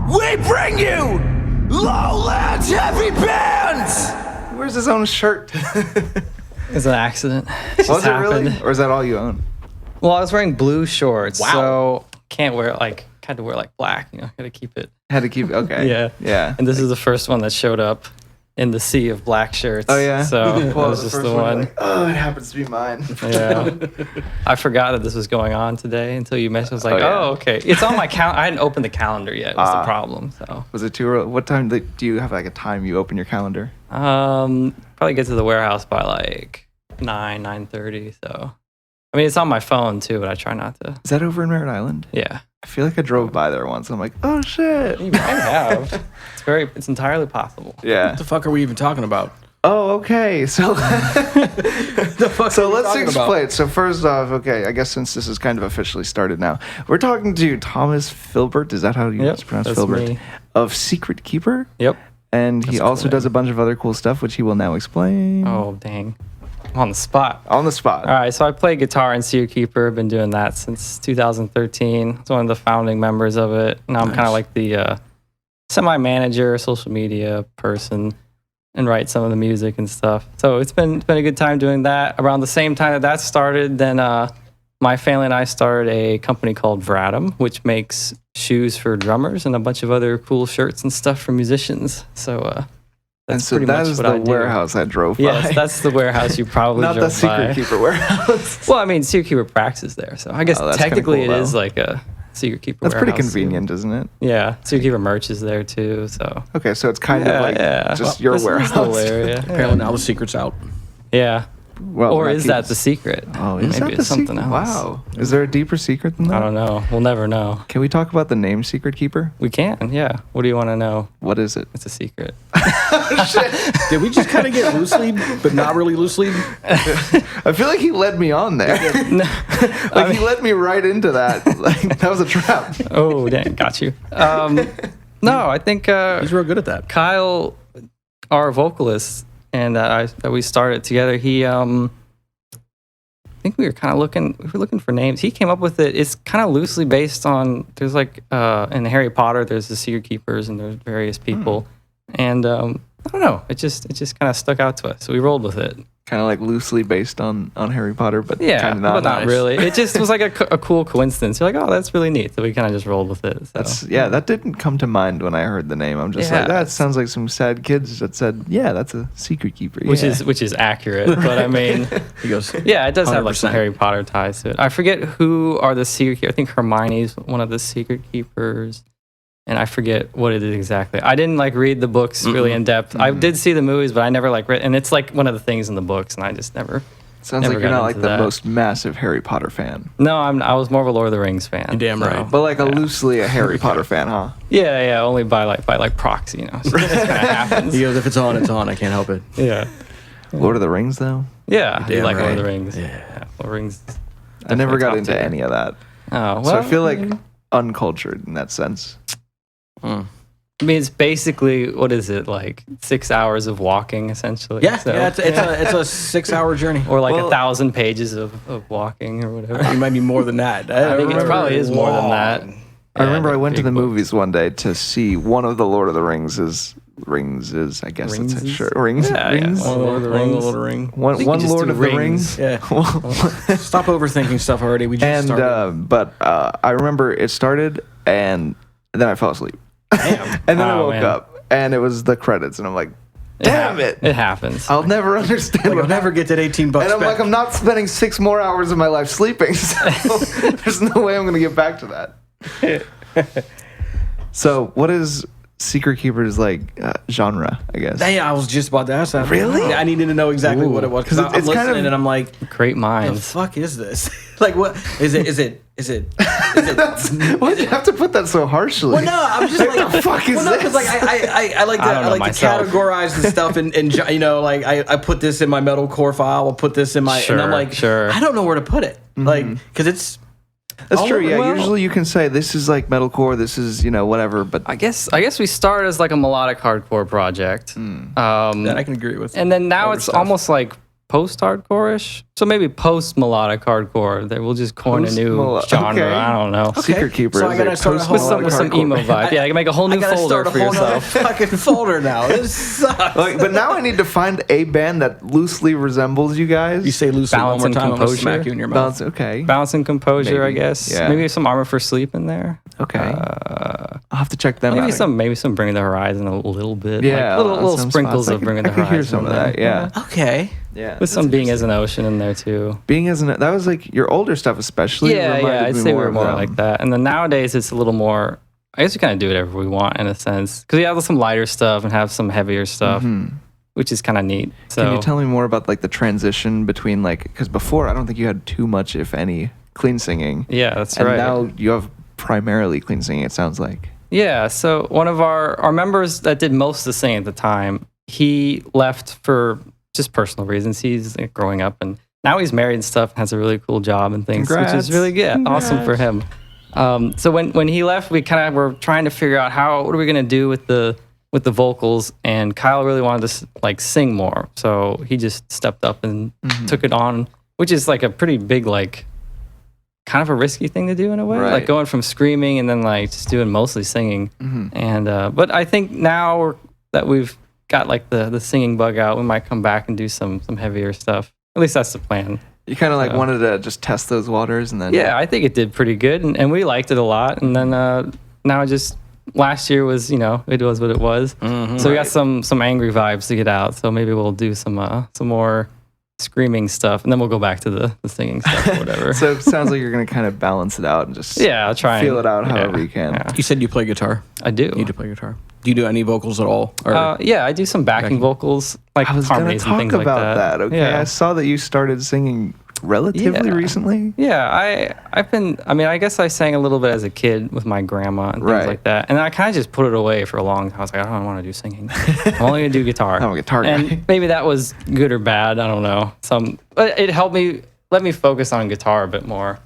we bring you Lowlands Heavy Bands! Where's his own shirt? It's an accident. Was it really? Or is that all you own? Well, I was wearing blue shorts, so can't wear had to wear black. Gotta keep it. Had to keep, okay. Yeah. And this is the first one that showed up in the sea of black shirts. Oh, yeah? So that was just the one. It happens to be mine. Yeah. I forgot that this was going on today until you mentioned. I was like, okay. It's on my calendar. I hadn't opened the calendar yet. Was the problem. So was it too early? What time do you have a time you open your calendar? Probably get to the warehouse by 9:30. So I mean, it's on my phone too, but I try not to. Is that over in Merritt Island? Yeah. I feel like I drove by there once. And I'm like, oh shit. You might have. It's entirely possible. Yeah. What the fuck are we even talking about? Oh, okay. So, let's explain. So first off, okay, I guess since this is kind of officially started now, we're talking to Thomas Philbert. Is that how you pronounce Philbert? Me. Of Secret Keeper. Yep. And he also does a bunch of other cool stuff, which he will now explain. Oh, dang. I'm on the spot. On the spot. All right, so I play guitar in Secret Keeper. I've been doing that since 2013. I was one of the founding members of it. Now I'm kind of like the semi-manager, social media person, and write some of the music and stuff. So it's been a good time doing that. Around the same time that started, then my family and I started a company called Vratum, which makes shoes for drummers and a bunch of other cool shirts and stuff for musicians. So that's pretty much what I do. That is the warehouse I drove by. Yes, that's the warehouse you probably Not drove the Secret by. Keeper warehouse. Well, I mean, Secret Keeper practices there, so I guess technically cool, it is like a Secret Keeper That's warehouse. pretty convenient, isn't it? Yeah, Secret Keeper merch is there too, so. Okay, so it's kind of just your warehouse. This little area. Apparently now the secret's out. Yeah. Well, or is that the secret? Oh, is Maybe that it's something else. Wow. Is there a deeper secret than that? I don't know. We'll never know. Can we talk about the name Secret Keeper? We can, yeah. What do you want to know? What is it? It's a secret. Did we just kind of get loosely, but not really loosely? I feel like he led me on there. He led me right into that. That was a trap. Oh, dang. Got you. No, I think... He's real good at that. Kyle, our vocalist, and that we started together, he... I think we were kind of looking for names. He came up with it. It's kind of loosely based on... There's in Harry Potter, there's the Secret Keepers, and there's various people. And I don't know. It just kind of stuck out to us. So we rolled with it. Kind of loosely based on Harry Potter, but kind of not. But not really. It just was a cool coincidence. You're like, oh, that's really neat. So we kind of just rolled with it. So. That didn't come to mind when I heard the name. I'm just like, that sounds like some sad kids that said, yeah, that's a Secret Keeper. Which is accurate. But I mean, he goes, yeah, it does 100%. have some Harry Potter ties to it. I forget who are the Secret Keepers. I think Hermione's one of the Secret Keepers. And I forget what it is exactly. I didn't read the books really in depth. I did see the movies, but I never read. And it's one of the things in the books, and I just never. Sounds like you're not the most massive Harry Potter fan. No, I was more of a Lord of the Rings fan. You're damn right. But loosely a Harry Potter fan, huh? Yeah, only by proxy, So it just kind of happens. He goes, if it's on, it's on. I can't help it. Yeah. Lord of the Rings, though. Yeah, I like Lord of the right. Rings. Yeah. Lord of the Rings. I never got into any of that. Oh, well. So I feel uncultured in that sense. I mean, it's basically, what is it, 6 hours of walking, essentially? Yeah, it's a 6-hour journey. Or 1,000 pages of walking or whatever. It might be more than that. I think it probably is more than that. I remember I went to the movies one day to see one of the Lord of the Rings. I guess it's a shirt. Rings? Yeah, Rings? One Lord of the Rings. One Lord of the Rings. Yeah. Stop overthinking stuff already. We just started. But I remember it started, and then I fell asleep. Damn. And then I woke up, and it was the credits, and I'm like, damn it. It happens. I'll never understand. I'll never get that $18 and I'm back. I'm not spending 6 more hours of my life sleeping, so there's no way I'm going to get back to that. So what is Secret Keeper's genre, I guess? Yeah, I was just about to ask that. Really? I needed to know exactly what it was because I'm it's kind listening of, and I'm like, great the minds. fuck is this? What is it? Why do you have to put that so harshly? Well, no, I'm just what the fuck is this? Because I like to categorize the stuff and I put this in my metalcore file. I'll put this in my and I'm like, I don't know where to put it, because it's. That's true. Yeah, usually you can say this is metalcore. This is whatever. But I guess we started as a melodic hardcore project. That I can agree with. And then now it's almost post-hardcore-ish. So maybe post-melodic hardcore. That we'll just coin a new genre. Okay. I don't know. Secret Keeper. So I gotta start with some emo vibe. Yeah, I can make a whole new folder for yourself. Fucking folder now. This sucks. But now I need to find a band that loosely resembles you guys. You say loosely Balance one more and time, I'm gonna Composure. smack you in your mouth. Okay. Balance and Composure, Maybe. I guess. Yeah. Maybe some Armor for Sleep in there. Okay. I'll have to check them Maybe out. maybe some Bring the Horizon a little bit. Yeah, like little some sprinkles spots. of Bring the I could Horizon. hear some of that. Yeah. Okay. Yeah. With some Being as an Ocean in there too. Being as that was like your older stuff, especially. Yeah, I'd say we were more of them. like that. And then nowadays it's a little more. I guess we kind of do whatever we want in a sense because we have some lighter stuff and have some heavier stuff, which is kind of neat. So Can you tell me more about like the transition between like because before I don't think you had too much, if any, clean singing. Yeah, that's and right. now you have primarily clean singing. It sounds like. Yeah, so one of our members that did most of the singing at the time, he left for just personal reasons. He's like, growing up and now he's married and stuff and has a really cool job and things, Congrats. which is really good. Awesome for him. So when he left, we kind of were trying to figure out what are we going to do with the vocals, and Kyle really wanted to like sing more. So he just stepped up and took it on, which is like a pretty big like kind of a risky thing to do in a way, Right. like going from screaming and then like just doing mostly singing. And but I think now that we've got like the singing bug out, we might come back and do some heavier stuff. At least that's the plan. You kind of like wanted to just test those waters, and then Yeah, I think it did pretty good, and we liked it a lot. And then now just last year was it was what it was. So we got some angry vibes to get out. So maybe we'll do some more screaming stuff, and then we'll go back to the singing stuff or whatever. So it sounds like you're gonna kind of balance it out and just I'll try feel and it out however you can. Yeah. You said you play guitar. I do. You do play guitar. Do you do any vocals at all? Or Yeah, I do some backing vocals, like I was gonna harmonies and talk things about like that. Okay, Yeah. I saw that you started singing relatively Yeah. recently. Yeah, I've been. I mean, I guess I sang a little bit as a kid with my grandma and things Right. like that, and then I kind of just put it away for a long time. I was like, I don't want to do singing. I'm only gonna do guitar. I'm a guitar guy. And maybe that was good or bad. I don't know. But it helped me let me focus on guitar a bit more.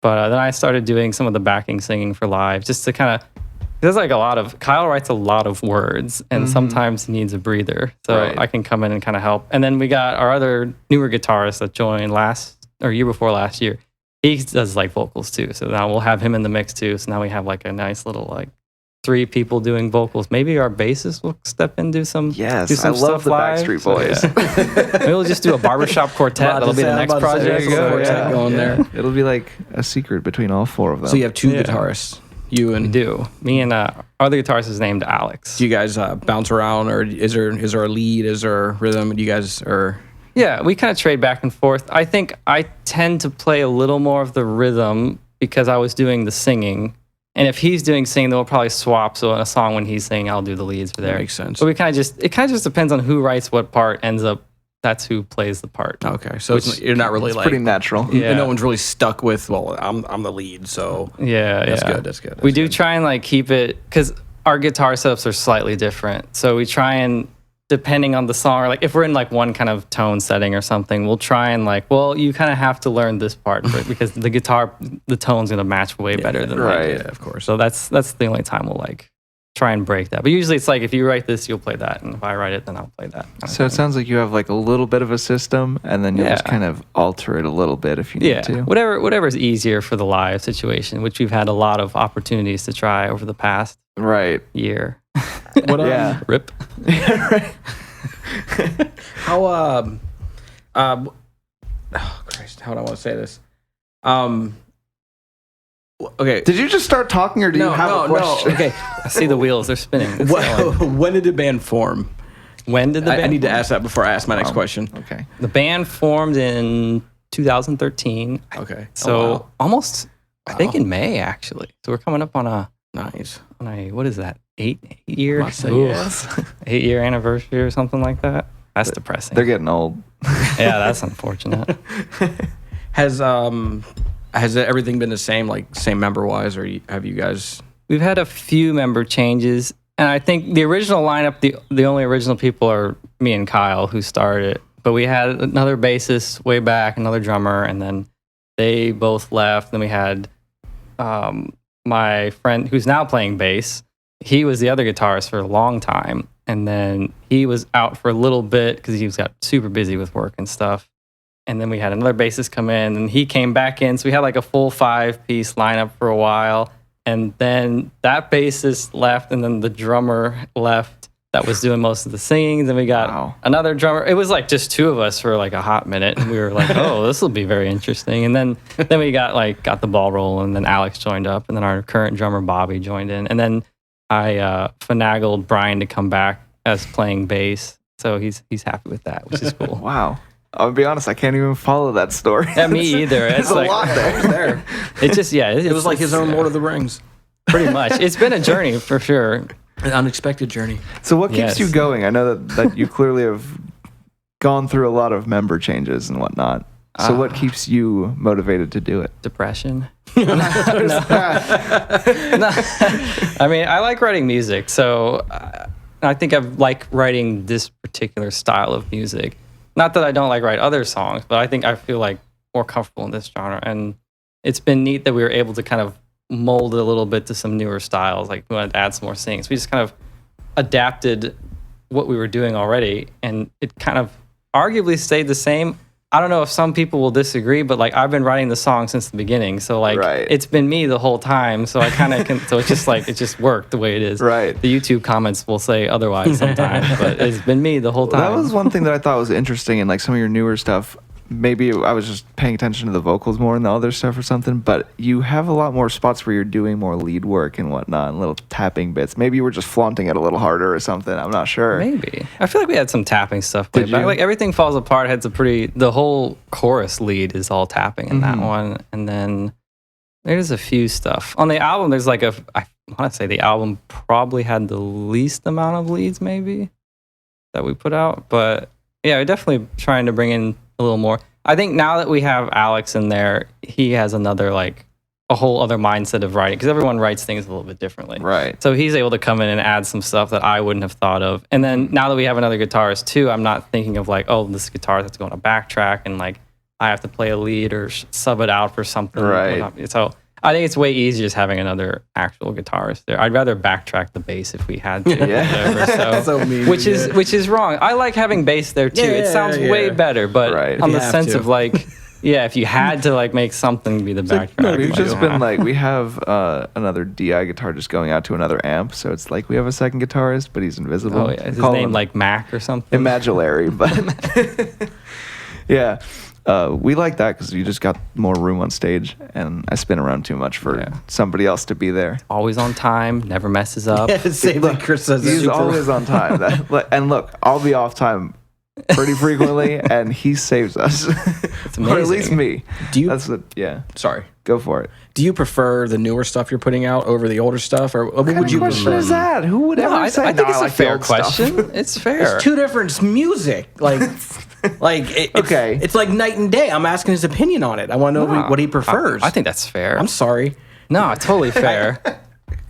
But then I started doing some of the backing singing for live, just to kind of. There's like Kyle writes a lot of words, and sometimes he needs a breather. So Right. I can come in and kind of help. And then we got our other newer guitarist that joined year before last year. He does like vocals too. So now we'll have him in the mix too. So now we have like a nice little like 3 people doing vocals. Maybe our bassist will step in, do some Yes, do some I love stuff the live. Backstreet Boys. So, yeah. Maybe we'll just do a Barbershop Quartet. That'll be the next project. There you go. Quartet going there. It'll be like a secret between all 4 of them. So you have 2 Yeah. guitarists. You and We do. Me and our other guitarist is named Alex. do you guys bounce around, or is there a lead? Is there a rhythm? Do you guys Yeah, we kind of trade back and forth. I think I tend to play a little more of the rhythm because I was doing the singing. And if he's doing singing, then we'll probably swap. So in a song when he's singing, I'll do the leads for there. That makes sense. But it kind of just depends on who writes what part. Ends up that's who plays the part. Okay, so you're not really it's like pretty natural. Yeah. and no one's really stuck with. Well, I'm the lead, so Yeah, that's yeah. good. That's good. We That's do good. try and like keep it because our guitar setups are slightly different. So we try and depending on the song, or like if we're in like one kind of tone setting or something, we'll try and like, well, you kind of have to learn this part for it because the tone's gonna match way better than right. mine. Yeah, of course. So that's the only time we'll like try and break that. But usually it's like if you write this, you'll play that, and if I write it, then I'll play that. So it sounds like you have like a little bit of a system, and then you'll just Yeah. kind of alter it a little bit if you need Yeah, to. whatever's easier for the live situation, which we've had a lot of opportunities to try over the past Right. year. What Yeah. Rip. Right. How oh Christ, how do I want to say this? Okay. Did you just start talking, or do you have a question? Okay. I see the wheels; they're spinning. It's going. When did the band form? When did the band? I need to form? ask that before I ask my next question. Okay. The band formed in 2013, Okay. so almost I think in May actually. So we're coming up on a Nice. what is that? 8-year? Must say Ooh. yes. 8-year anniversary or something like that. That's depressing. They're getting old. Yeah, that's unfortunate. Has everything been the same, like same member wise, or have you guys? We've had a few member changes, and I think the original lineup, the only original people are me and Kyle who started it. But we had another bassist way back, another drummer, and then they both left. Then we had my friend who's now playing bass. He was the other guitarist for a long time, and then he was out for a little bit because he got super busy with work and stuff. And then we had another bassist come in, and he came back in. So we had like a full 5-piece lineup for a while. And then that bassist left, and then the drummer left that was doing most of the singing. Then we got another drummer. It was like just two of us for like a hot minute. And we were like, oh, this will be very interesting. And then we got the ball rolling, and then Alex joined up, and then our current drummer, Bobby, joined in. And then I finagled Brian to come back as playing bass. So he's happy with that, which is cool. Wow. I'll be honest, I can't even follow that story. Yeah, me either. There's a lot there. It just, it was like his own Lord of the Rings. Pretty much. It's been a journey for sure. An unexpected journey. So what keeps you going? I know that you clearly have gone through a lot of member changes and whatnot. So what keeps you motivated to do it? Depression. No. I mean, I like writing music. So I think I like writing this particular style of music. Not that I don't like write other songs, but I think I feel like more comfortable in this genre. And it's been neat that we were able to kind of mold it a little bit to some newer styles. Like we wanted to add some more singing. So we just kind of adapted what we were doing already, and it kind of arguably stayed the same. I don't know if some people will disagree, but like I've been writing the song since the beginning. So like it's been me the whole time. So I kind of can, so it's just like, it just worked the way it is. Right. The YouTube comments will say otherwise sometimes, but it's been me the whole time. That was one thing that I thought was interesting in like some of your newer stuff. Maybe I was just paying attention to the vocals more than the other stuff or something, but you have a lot more spots where you're doing more lead work and whatnot, and little tapping bits. Maybe you were just flaunting it a little harder or something. I'm not sure. Maybe. I feel like we had some tapping stuff. But like Everything Falls Apart had the whole chorus lead is all tapping in that one. And then there's a few stuff. On the album, there's like I want to say the album probably had the least amount of leads maybe that we put out. But yeah, we're definitely trying to bring in a little more. I think now that we have Alex in there, he has another a whole other mindset of writing, because everyone writes things a little bit differently. Right. So he's able to come in and add some stuff that I wouldn't have thought of. And then now that we have another guitarist too, I'm not thinking of like, oh, this guitarist has to go on a backtrack and like I have to play a lead or sub it out for something. Right. So I think it's way easier just having another actual guitarist there. I'd rather backtrack the bass if we had to. Which is wrong. I like having bass there too. It sounds way better, but on the sense of like, if you had to like make something be the backtrack. We've just been like, we have another DI guitar just going out to another amp, so it's like we have a second guitarist, but he's invisible. Oh yeah, is his name like Mac or something? Imaginary, but yeah. We like that because you just got more room on stage, and I spin around too much for somebody else to be there. Always on time, never messes up. Chris says he's always on time. And look, I'll be off time pretty frequently, and he saves us. It's amazing. Or at least me. Sorry. Go for it. Do you prefer the newer stuff you're putting out over the older stuff, or what would you question prefer? Is that? Who would ever say? I think it's a fair question. It's fair. It's two different music. It's like night and day. I'm asking his opinion on it. I want to know what he prefers. I think that's fair. I'm sorry. No, totally fair.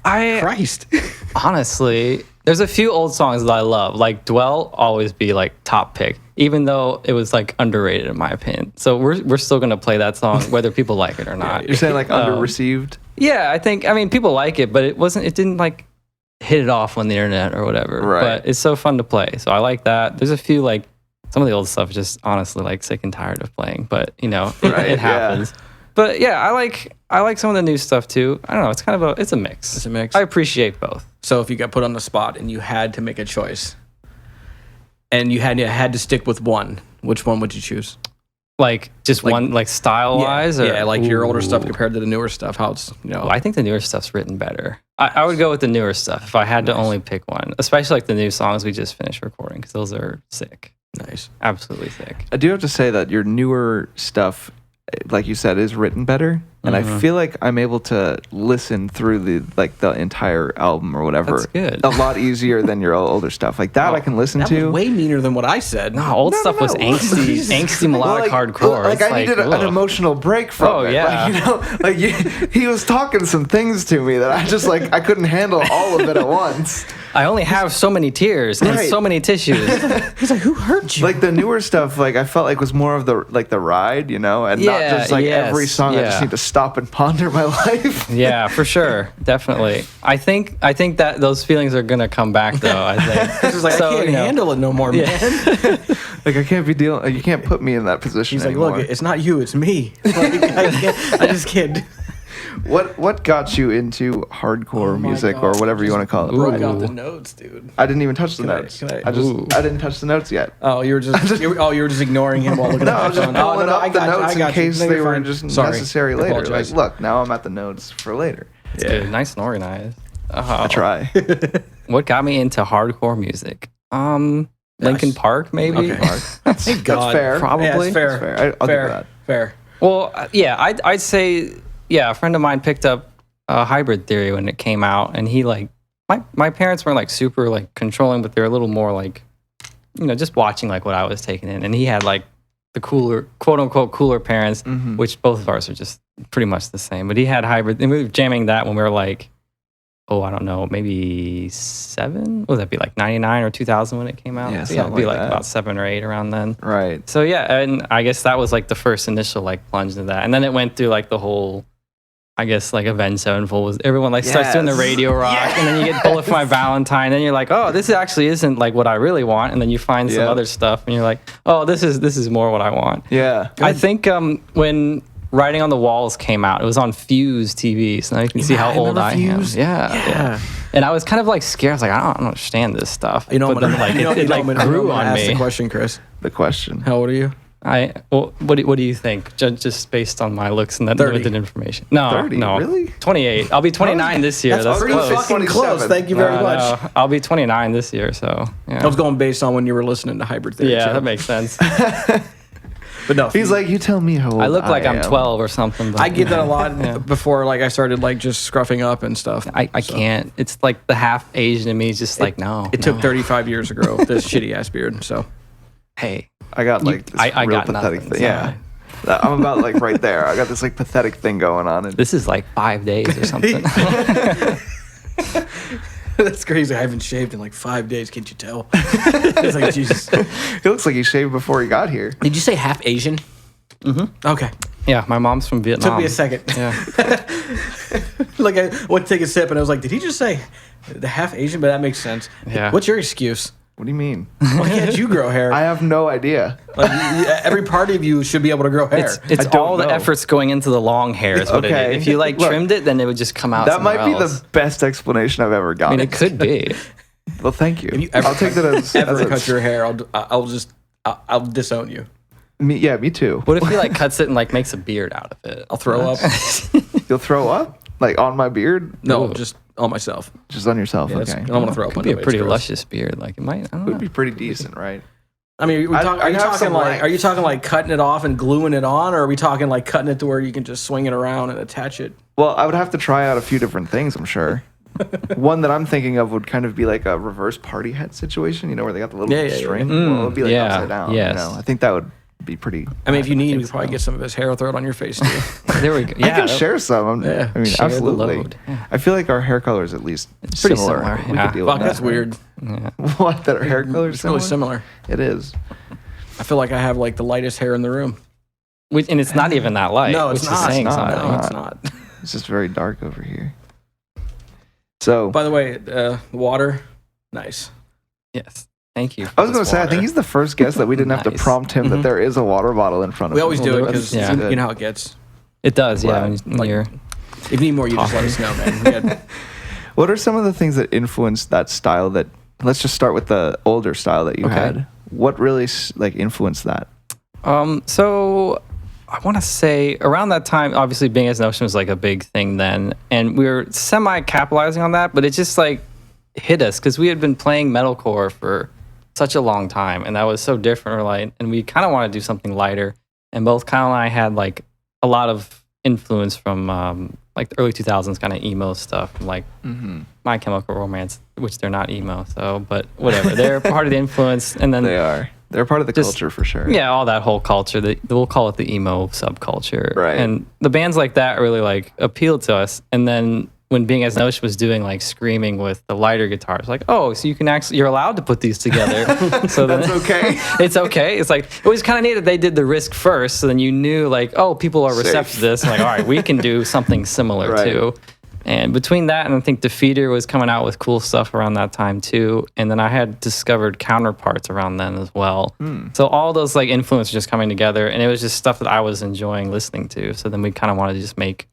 Christ. Honestly, there's a few old songs that I love. Like Dwell always be like top pick, even though it was like underrated in my opinion. So we're still gonna play that song whether people like it or not. You're saying like under-received? Yeah, I mean people like it, but it didn't like hit it off on the internet or whatever. Right. But it's so fun to play. So I like that. There's a few like some of the old stuff is just honestly like sick and tired of playing, but it happens. But yeah, I like some of the new stuff too. I don't know, it's kind of it's a mix. It's a mix. I appreciate both. So if you got put on the spot and you had to make a choice, and you had to stick with one, which one would you choose? Like just one, like style wise, like your older stuff compared to the newer stuff. How it's Well, I think the newer stuff's written better. I would go with the newer stuff if I had to only pick one, especially like the new songs we just finished recording because those are sick. Nice, absolutely sick. I do have to say that your newer stuff, like you said, is written better, and I feel like I'm able to listen through the entire album or whatever. That's good. A lot easier than your older stuff. Like that, I can listen to. Was way meaner than what I said. No, old stuff was angsty melodic hardcore. Like I needed an emotional break from it. Yeah. He was talking some things to me that I just I couldn't handle all of it at once. I only have so many tears and so many tissues. He's like, who hurt you? Like the newer stuff, I felt like was more of the ride, and not just every song I just need to stop and ponder my life. Yeah, for sure, definitely. I think that those feelings are gonna come back though. I think it's just like, I can't handle it no more, man. Like I can't be dealing. You can't put me in that position. He's like, anymore. look, it's not you, it's me. Like, I just can't. What got you into hardcore music or whatever you want to call it? Broke out the notes, dude. I didn't even touch the notes. I didn't touch the notes yet. Oh, you were just ignoring him while looking at I was just pulling up the notes in case they were just necessary later. Like, look, now I'm at the notes for later. It's good, nice and organized. I try. What got me into hardcore music? Linkin Park, maybe. Okay. That's fair. Probably. Yeah, that's fair. I'll give that. Fair. Well, yeah, I'd say, yeah, a friend of mine picked up Hybrid Theory when it came out, and he like, my parents weren't like super like controlling, but they were a little more like, just watching like what I was taking in, and he had like the cooler, quote unquote, cooler parents, which both of ours are just pretty much the same. But he had Hybrid, and we were jamming that when we were like, I don't know, maybe 7? What would that be, like 99 or 2000 when it came out? Yeah, so it'd be like about 7 or 8 around then. Right. So yeah, and I guess that was like the first initial like plunge into that. And then it went through like the whole, I guess like Avenged Sevenfold was, everyone like starts doing the radio rock, and then you get Bullet for My Valentine, and you're like, oh, this actually isn't like what I really want. And then you find some other stuff, and you're like, oh, this is more what I want. Yeah. I think when Writing on the Walls came out, it was on Fuse TV, so now you can see how old I am. Yeah. And I was kind of like scared. I was like, I don't understand this stuff. But then like it grew on me. Ask the question, Chris. The question. How old are you? What do you think? Just based on my looks and that 30. limited information. No, 30, no. Really? 28. I'll be 29 this year. That's pretty close. fucking close. Thank you very much. No, I'll be 29 this year, so yeah. I was going based on when you were listening to Hybrid Theory. Yeah, that makes sense. But no, he's like, you tell me how old I look like I'm am. 12 or something. But, I get that a lot before like I started like just scruffing up and stuff. I can't. It's like the half Asian in me is just like, no. It took 35 years to grow this shitty ass beard. So hey, I got like this I real got pathetic nothing, thing. Yeah. I'm about like right there. I got this like pathetic thing going on. And this is like 5 days or something. that's crazy. I haven't shaved in like 5 days. Can't you tell? It's like, Jesus. He looks like he shaved before he got here. Did you say half Asian? Mm-hmm. Okay. Yeah, my mom's from Vietnam. Took me a second. Yeah. Like I went to take a sip and I was like, did he just say the half Asian? But that makes sense. Yeah. What's your excuse? What do you mean? Why can't you grow hair? I have no idea. Like, every part of you should be able to grow hair. It's all the know. efforts going into the long hair is what it is. If you like trimmed it, then it would just come out. That might be else. the best explanation I've ever I gotten. mean, it could be. Well, thank you. If you ever I'll take that as ever as cut your hair, I'll disown you. me too. What if he like cuts it and like makes a beard out of it? I'll throw up. You'll throw up like on my beard? No, Ooh. just on myself. Just on yourself. Yeah, okay. I don't want to throw up Could on be a anybody's pretty gross. luscious beard. Like it might. I don't It know. would be pretty decent, right? I mean, are you have some talking like cutting it off and gluing it on, or are we talking like cutting it to where you can just swing it around and attach it? Well, I would have to try out a few different things, I'm sure. One that I'm thinking of would kind of be like a reverse party hat situation, where they got the little string. Well, it would be like upside down. Yes. I think that would be pretty. I mean, if you need, we probably get some of his hair, throw it on your face too. There we go. I can share some. Yeah. I mean, Share the absolutely. load. Yeah. I feel like our hair color is at least pretty similar, We yeah. could deal Fuck, with that's that. weird. Yeah. What? That our hair color is It's really similar. It is. I feel like I have like the lightest hair in the room. And it's not even that light. No, it's which not. Is saying It's not. something. No, it's not. It's just very dark over here. So By the way, water, nice. Yes. Thank you. I was going to say, I think he's the first guest that we didn't have to Nice. prop him that there is a water bottle in front of We him. always do it because Yeah. you know how it gets. It does. Yeah. Wow. When Like- you're If you need more, you just let us know, man. We had- What are some of the things that influenced that style that, let's just start with the older style that you Okay. had. What really like influenced that? So I want to say around that time, obviously Being as an Ocean was like a big thing then, and we were semi-capitalizing on that, but it just like hit us because we had been playing metalcore for such a long time, and that was so different. We're like, and we kind of want to do something lighter, and both Kyle and I had like a lot of influence from like the early 2000s kind of emo stuff, like My Chemical Romance, which they're not emo, so but whatever, they're part of the influence, and then They are. They're part of the culture for sure. yeah, all that whole culture. We'll call it the emo subculture. Right. And the bands like that really like appealed to us. And then when Being as Notion was doing like screaming with the lighter guitars, like, oh, so you can actually, you're allowed to put these together. So that's okay. It's okay. It's like, it was kind of neat that they did the Risk first. So then you knew like, oh, people are receptive to this. Like, all right, we can do something similar too. And between that and I think Defeater was coming out with cool stuff around that time too. And then I had discovered Counterparts around then as well. So all those like influences just coming together, and it was just stuff that I was enjoying listening to. So then we kind of wanted to just make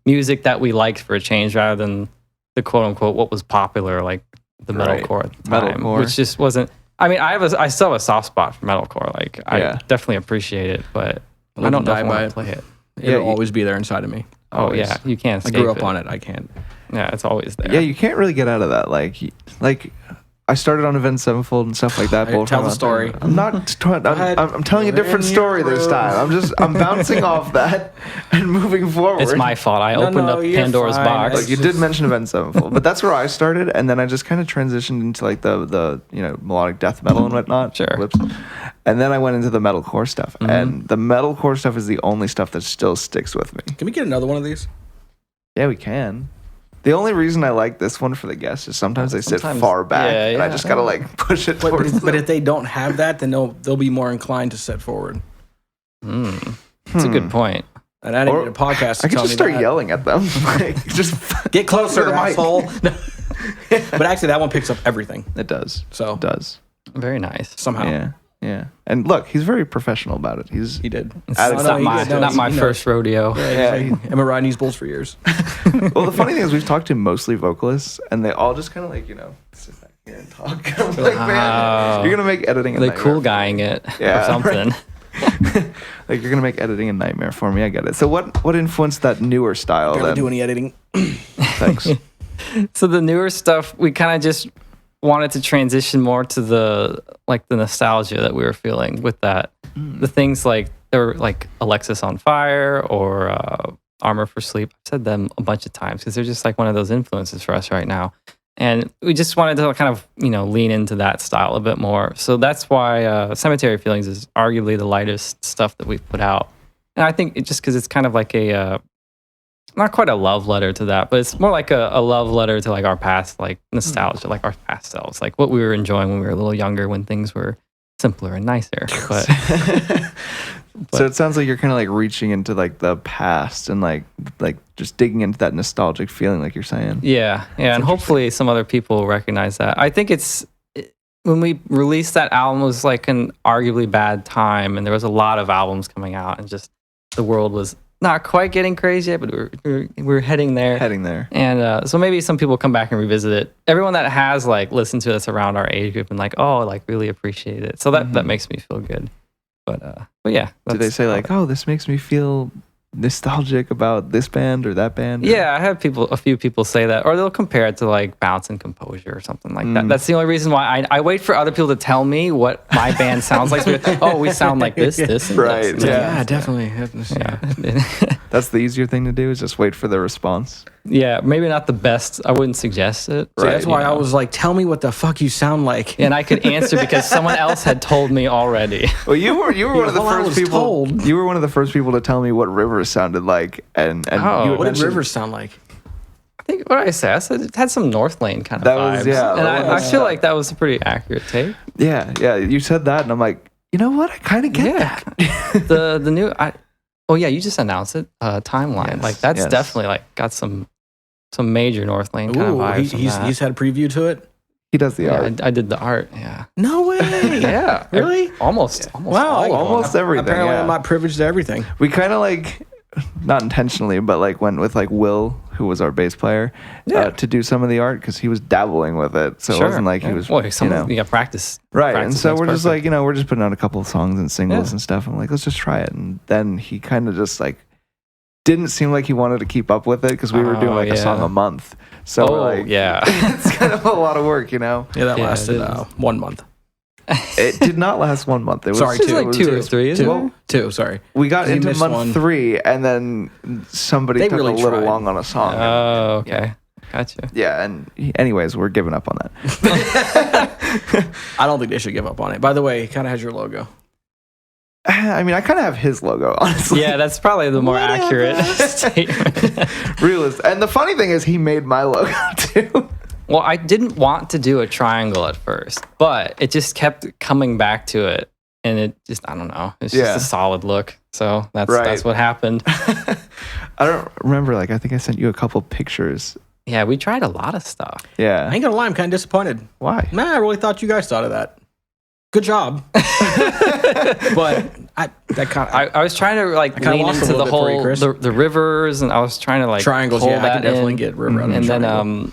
music that we liked for a change rather than the quote unquote what was popular, like the metalcore at the time, which just wasn't. I mean, I still have a soft spot for metalcore. Like I definitely appreciate it, but I don't know if I want to play it. It'll always be there inside of me. Oh yeah, you can't escape I grew up on it. I can't. Yeah, it's always there. Yeah, you can't really get out of that. Like I started on Avenged Sevenfold and stuff like that. Tell the story. I'm not. I'm telling a different story this time. I'm bouncing off that and moving forward. It's my fault. I opened up Pandora's box. Like, you did mention Avenged Sevenfold, but that's where I started, and then I just kind of transitioned into like the melodic death metal and whatnot. Sure. Whoops. And then I went into the metalcore stuff, and the metalcore stuff is the only stuff that still sticks with me. Can we get another one of these? Yeah, we can. The only reason I like this one for the guests is sometimes they sit far back, and I just gotta like push it towards them. But if they don't have that, then they'll be more inclined to sit forward. That's a good point. And I didn't need a podcast. I could just start yelling at them. Like, just get closer, asshole. But actually, that one picks up everything. It does. So it does. Very nice. Somehow. Yeah. And look, he's very professional about it. He did. It's not my first rodeo. I've been riding these bulls for years. Well, the funny thing is we've talked to mostly vocalists, and they all just kind of like, sit back here and talk. I'm like, man, you're going to make editing a nightmare. They're cool guying it or something. Right? Like, you're going to make editing a nightmare for me. I get it. So what influenced that newer style then? I don't do any editing. Thanks. So the newer stuff, we kind of just wanted to transition more to the nostalgia that we were feeling with that. The things like there were like Alexis on Fire or Armor for Sleep. I've said them a bunch of times because they're just like one of those influences for us right now. And we just wanted to kind of, lean into that style a bit more. So that's why Cemetery Feelings is arguably the lightest stuff that we've put out. And I think just because it's kind of like a not quite a love letter to that, but it's more like a love letter to like our past, like nostalgia, like our past selves, like what we were enjoying when we were a little younger, when things were simpler and nicer. But so it sounds like you're kind of like reaching into like the past and like just digging into that nostalgic feeling, like you're saying. Yeah, and hopefully some other people recognize that. I think when we released that album, it was like an arguably bad time, and there was a lot of albums coming out, and just the world was not quite getting crazy yet, but we're heading there. And so maybe some people come back and revisit it. Everyone that has like listened to us around our age group and like, oh, like really appreciate it. So that makes me feel good. But yeah. Do they say like, oh, this makes me feel nostalgic about this band or that band? Or? Yeah, I have a few people say that, or they'll compare it to like Bounce and Composure or something like that. That's the only reason why I wait for other people to tell me what my band sounds like. So we sound like this, and right? This. Yeah, definitely. Yeah. That's the easier thing to do, is just wait for the response. Yeah, maybe not the best. I wouldn't suggest it. So that's why I was like, tell me what the fuck you sound like. And I could answer because someone else had told me already. Well, you were one of the first people. Told. You were one of the first people to tell me what Rivers sounded like, and what did Rivers sound like? I think what I said it had some North Lane kind of vibes. And I feel like that was a pretty accurate take. Yeah. You said that, and I'm like, you know what? I kind of get that. the new. Oh yeah, you just announced it. Timeline, yes, like that's definitely like got some major North Lane kind of vibes. He's had a preview to it. He does the art. I did the art. Yeah. No way. Yeah. Really? Almost. Wow. Almost everything. Apparently, I'm not privileged to everything. We kind of like, not intentionally, but like went with like Will, who was our bass player, to do some of the art because he was dabbling with it. So it wasn't like he was. Well, you got practice. Right. And so we're just like, we're just putting out a couple of songs and singles and stuff. I'm like, let's just try it. And then he kind of just like didn't seem like he wanted to keep up with it because we were doing like a song a month. So we're like, it's kind of a lot of work, Yeah, that lasted 1 month. It did not last 1 month. It was like 2 or 3. Two. Sorry, we got into month 3, and then somebody took really a little tried. long on a song. Oh, okay. Gotcha. Yeah, and anyways, we're giving up on that. I don't think they should give up on it. By the way, it kind of has your logo. I mean, I kind of have his logo, honestly. Yeah, that's probably the more accurate statement. Realist. And the funny thing is, he made my logo too. Well, I didn't want to do a triangle at first, but it just kept coming back to it. And it just, I don't know, it's just a solid look. So that's what happened. I don't remember, like, I think I sent you a couple pictures. Yeah, we tried a lot of stuff. Yeah. I ain't gonna lie, I'm kind of disappointed. Why? Nah, I really thought you guys thought of that. Good job. But I was trying to like lean into the whole the rivers, and I was trying to like triangles. pull Yeah, that I can definitely in. get river out of And then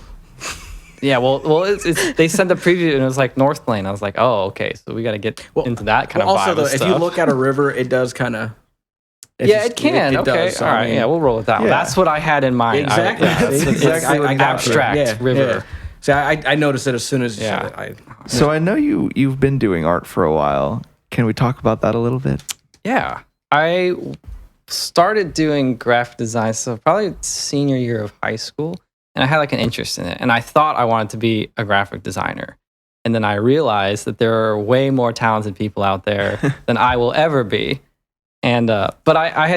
yeah, well, they sent the preview and it was like North Lane. I was like, oh, okay, so we got to get into that kind of vibe. Also, though, if stuff. you look at a river, it does kind of. Yeah, it can. Okay, all right. Yeah, we'll roll with that one. That's what I had in mind. Exactly. It's abstract river. Yeah. See, I noticed it as soon as you said it. So I know you've been doing art for a while. Can we talk about that a little bit? Yeah. I started doing graphic design, so probably senior year of high school, and I had like an interest in it. And I thought I wanted to be a graphic designer. And then I realized that there are way more talented people out there than I will ever be. And but I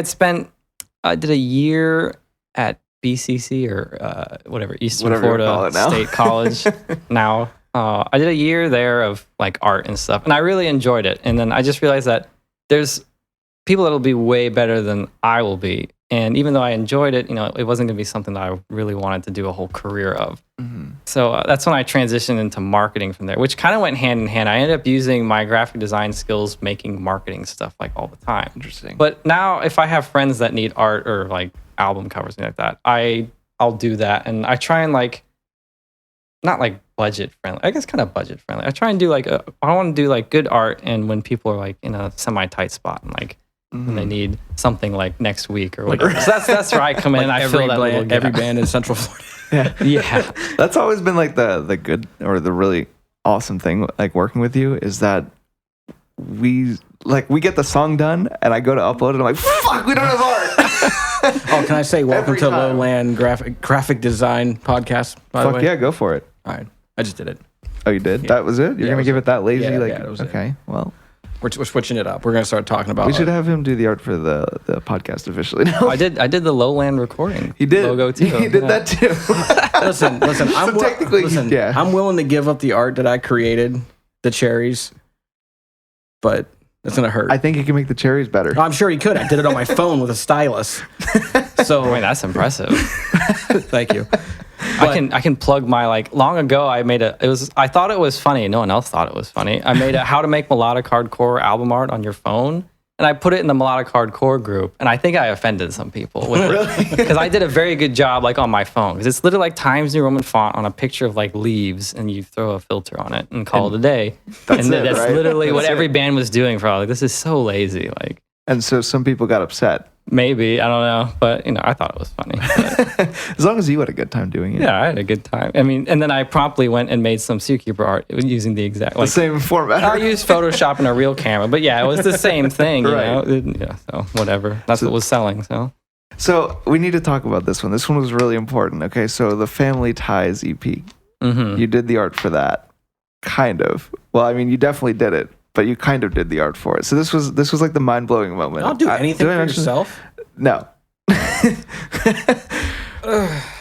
did a year at BCC or whatever, Eastern Florida State College now. I did a year there of like art and stuff, and I really enjoyed it. And then I just realized that there's people that will be way better than I will be. And even though I enjoyed it, it wasn't going to be something that I really wanted to do a whole career of. Mm-hmm. So that's when I transitioned into marketing from there, which kind of went hand in hand. I ended up using my graphic design skills making marketing stuff like all the time. Interesting. But now if I have friends that need art or like album covers and like that, I'll do that. And I try and like, not like budget friendly, I guess kind of budget friendly. I try and do like, I want to do like good art. And when people are like in a semi-tight spot and like, when they need something like next week or whatever. So that's where I come in and I fill that little gap. Every band in Central Florida. Yeah. That's always been like the good or the really awesome thing like working with you is that we get the song done and I go to upload it and I'm like, fuck, we don't have art. Oh, can I say welcome to Lowland Graphic Design Podcast, by the way? Yeah, go for it. All right. I just did it. Oh, you did? Yeah. That was it? You're going to give it that lazy? Yeah, okay, well. We're switching it up. We're going to start talking about. We should have him do the art for the podcast officially now. I did the Lowland recording. He did logo too. He did that too. Listen. I'm willing to give up the art that I created, the cherries, but it's going to hurt. I think he can make the cherries better. I'm sure he could. I did it on my phone with a stylus. So wait, that's impressive. Thank you. But I can plug my long ago I thought it was funny. No one else thought it was funny. I made a how to make melodic hardcore album art on your phone. And I put it in the melodic hardcore group. And I think I offended some people with it. Because I did a very good job on my phone. Because it's literally like Times New Roman font on a picture of leaves and you throw a filter on it and call it a day. That's literally what every band was doing for this is so lazy. And so some people got upset. Maybe, I don't know, but I thought it was funny. As long as you had a good time doing it. Yeah, I had a good time. I mean, and then I promptly went and made some Seakeeper art using the exact the same format. I used Photoshop and a real camera, but yeah, it was the same thing. Right. Yeah, so whatever. That's what was selling. So we need to talk about this one. This one was really important. Okay, so the Family Ties EP. Mm-hmm. You did the art for that, kind of. Well, I mean, you definitely did it. But you kind of did the art for it. So this was like the mind-blowing moment. I'll do anything for yourself. No. I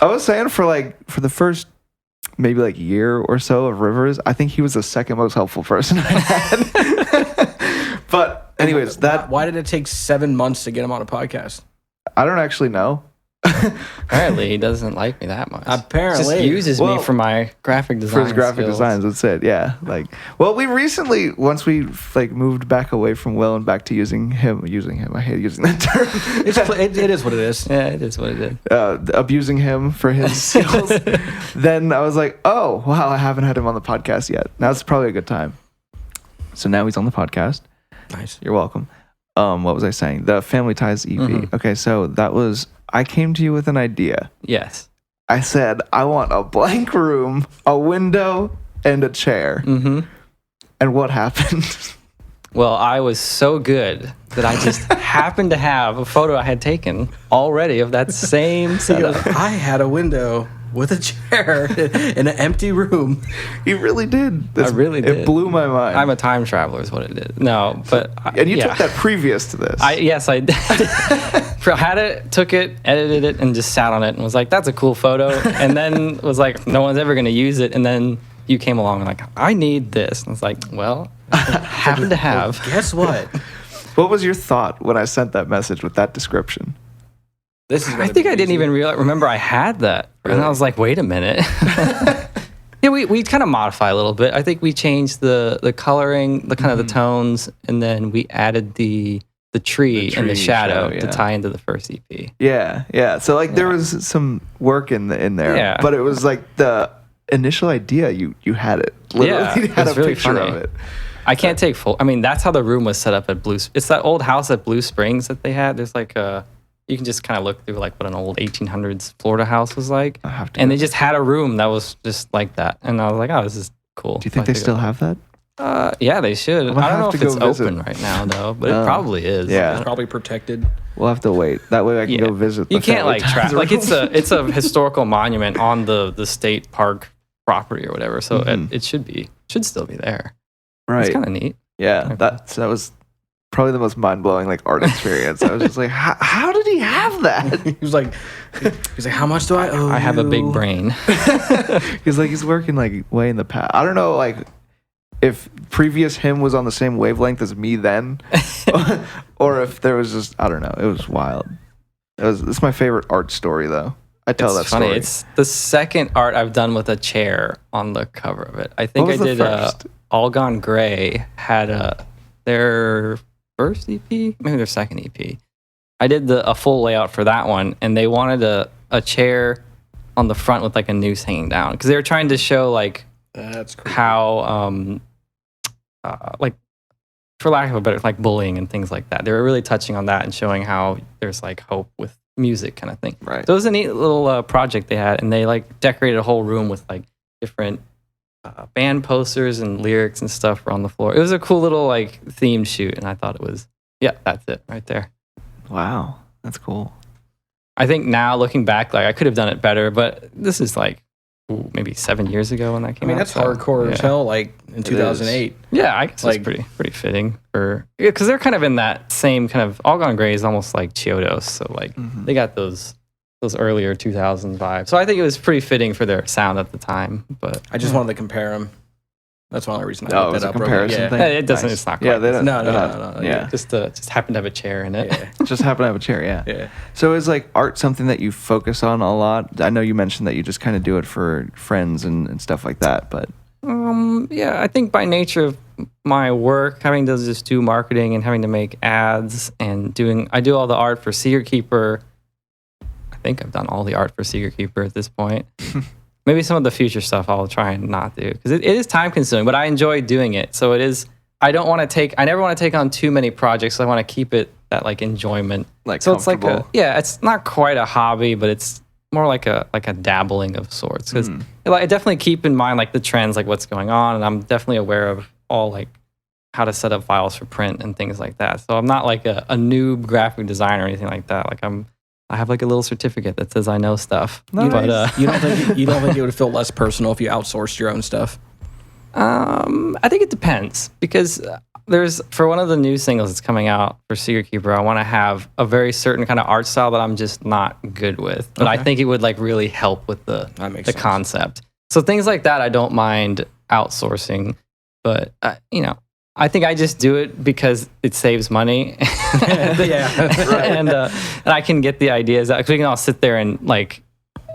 was saying for the first maybe year or so of Rivers, I think he was the second most helpful person I had. But anyways, why did it take 7 months to get him on a podcast? I don't actually know. Apparently, he doesn't like me that much. Apparently, he just uses me for my graphic design. For his graphic designs, that's it. Yeah, we recently, once we moved back away from Will and back to using him. I hate using that term. It is what it is. Yeah, it is what it is. Abusing him for his skills. Then I was like, oh wow, I haven't had him on the podcast yet. Now it's probably a good time. So now he's on the podcast. Nice. You're welcome. What was I saying? The Family Ties EP. Mm-hmm. Okay, so that was. I came to you with an idea. Yes. I said, I want a blank room, a window, and a chair. Mm-hmm. And what happened? Well, I was so good that I just happened to have a photo I had taken already of that same setup. I had a window with a chair in an empty room. He really did. I really did. It blew my mind. I'm a time traveler is what it is. No, but and you took that previous to this. Yes, I did. Had it, took it, edited it, and just sat on it and was like, "That's a cool photo." And then was like, "No one's ever going to use it." And then you came along and like, "I need this." And it's like, well, happen to have. Guess what? What was your thought when I sent that message with that description? I think I didn't even remember I had that. Really? And I was like, wait a minute. Yeah, we kind of modify a little bit. I think we changed the coloring, the kind of the tones, and then we added the tree and the shadow to tie into the first EP. Yeah. So like there was some work in there, but it was like the initial idea. You had it. Literally, you had a really picture of it. I can't take full. I mean, that's how the room was set up at Blue. It's that old house at Blue Springs that they had. There's like you can just kind of look through like what an old 1800s Florida house was like. And they just had a room that was just like that. And I was like, oh, this is cool. Do you think they still have that? Yeah, they should. I don't know if it's open right now though, but it probably is. Yeah, it's probably protected. We'll have to wait. That way I can go visit. You can't like track. Like it's a historical monument on the state park property or whatever. So it should still be there. Right. It's kind of neat. Yeah, that was probably the most mind-blowing like art experience. I was just like, how did he have that? He was like, how much do I owe? I have a big brain. He's working like way in the past. I don't know like if previous him was on the same wavelength as me then, or if there was just I don't know. It was wild. It's my favorite art story though. I tell that funny. story. It's the second art I've done with a chair on the cover of it. I think I did All Gone Gray had their first EP, maybe their second EP. I did a full layout for that one, and they wanted a chair on the front with like a noose hanging down because they were trying to show like how like for lack of a better like bullying and things like that. They were really touching on that and showing how there's like hope with music kind of thing. Right. So it was a neat little project they had, and they like decorated a whole room with like different band posters and lyrics and stuff were on the floor. It was a cool little like themed shoot, and I thought it was that's it right there. Wow, that's cool. I think now looking back, like I could have done it better, but this is like maybe 7 years ago when that came out. That's hardcore as hell, like in 2008. Yeah, I guess like, it's pretty fitting for because they're kind of in that same kind of All Gone Gray is almost like Chiodos, so like they got those earlier 2000s vibes. So I think it was pretty fitting for their sound at the time. But I just wanted to compare them. That's the only reason I looked it up. Comparison thing. It doesn't. Nice. It's not. Quite yeah, they don't. No. Yeah, just happened to have a chair in it. Yeah. Just happened to have a chair. Yeah. So is like art something that you focus on a lot? I know you mentioned that you just kind of do it for friends and stuff like that, but yeah, I think by nature of my work, having to just do marketing and having to make ads and I do all the art for Secret Keeper. I think I've done all the art for Secret Keeper at this point. Maybe some of the future stuff I'll try and not do because it is time consuming, but I enjoy doing it. So it is. I never want to take on too many projects. So I want to keep it that like enjoyment. Like so it's like it's not quite a hobby, but it's more like a dabbling of sorts. Because I definitely keep in mind like the trends, like what's going on, and I'm definitely aware of all like how to set up files for print and things like that. So I'm not like a noob graphic designer or anything like that. Like I have like a little certificate that says I know stuff. Nice. But you don't think it would feel less personal if you outsourced your own stuff? I think it depends because for one of the new singles that's coming out for Secret Keeper, I want to have a very certain kind of art style that I'm just not good with. But I think it would like really help with the concept. So things like that I don't mind outsourcing, but I think I just do it because it saves money. And I can get the ideas out because we can all sit there and like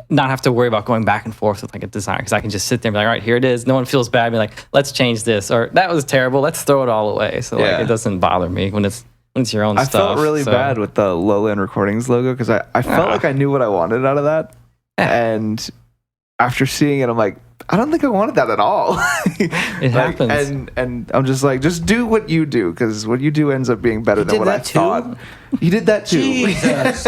not have to worry about going back and forth with like a designer because I can just sit there and be like, all right, here it is. No one feels bad. Be like, let's change this, or that was terrible. Let's throw it all away. So like it doesn't bother me when it's your own stuff. I felt really bad with the Lowland Recordings logo because I felt like I knew what I wanted out of that, and after seeing it, I'm like, I don't think I wanted that at all. It happens. And I'm just like, just do what you do, because what you do ends up being better than what I thought. He did that too. Jesus.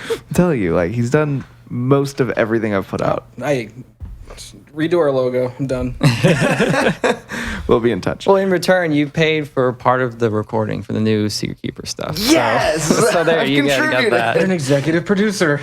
I'm telling you, like, he's done most of everything I've put out. Redo our logo. I'm done. We'll be in touch. Well, in return, you paid for part of the recording for the new Secret Keeper stuff. Yes! So there you got that. You're an executive producer.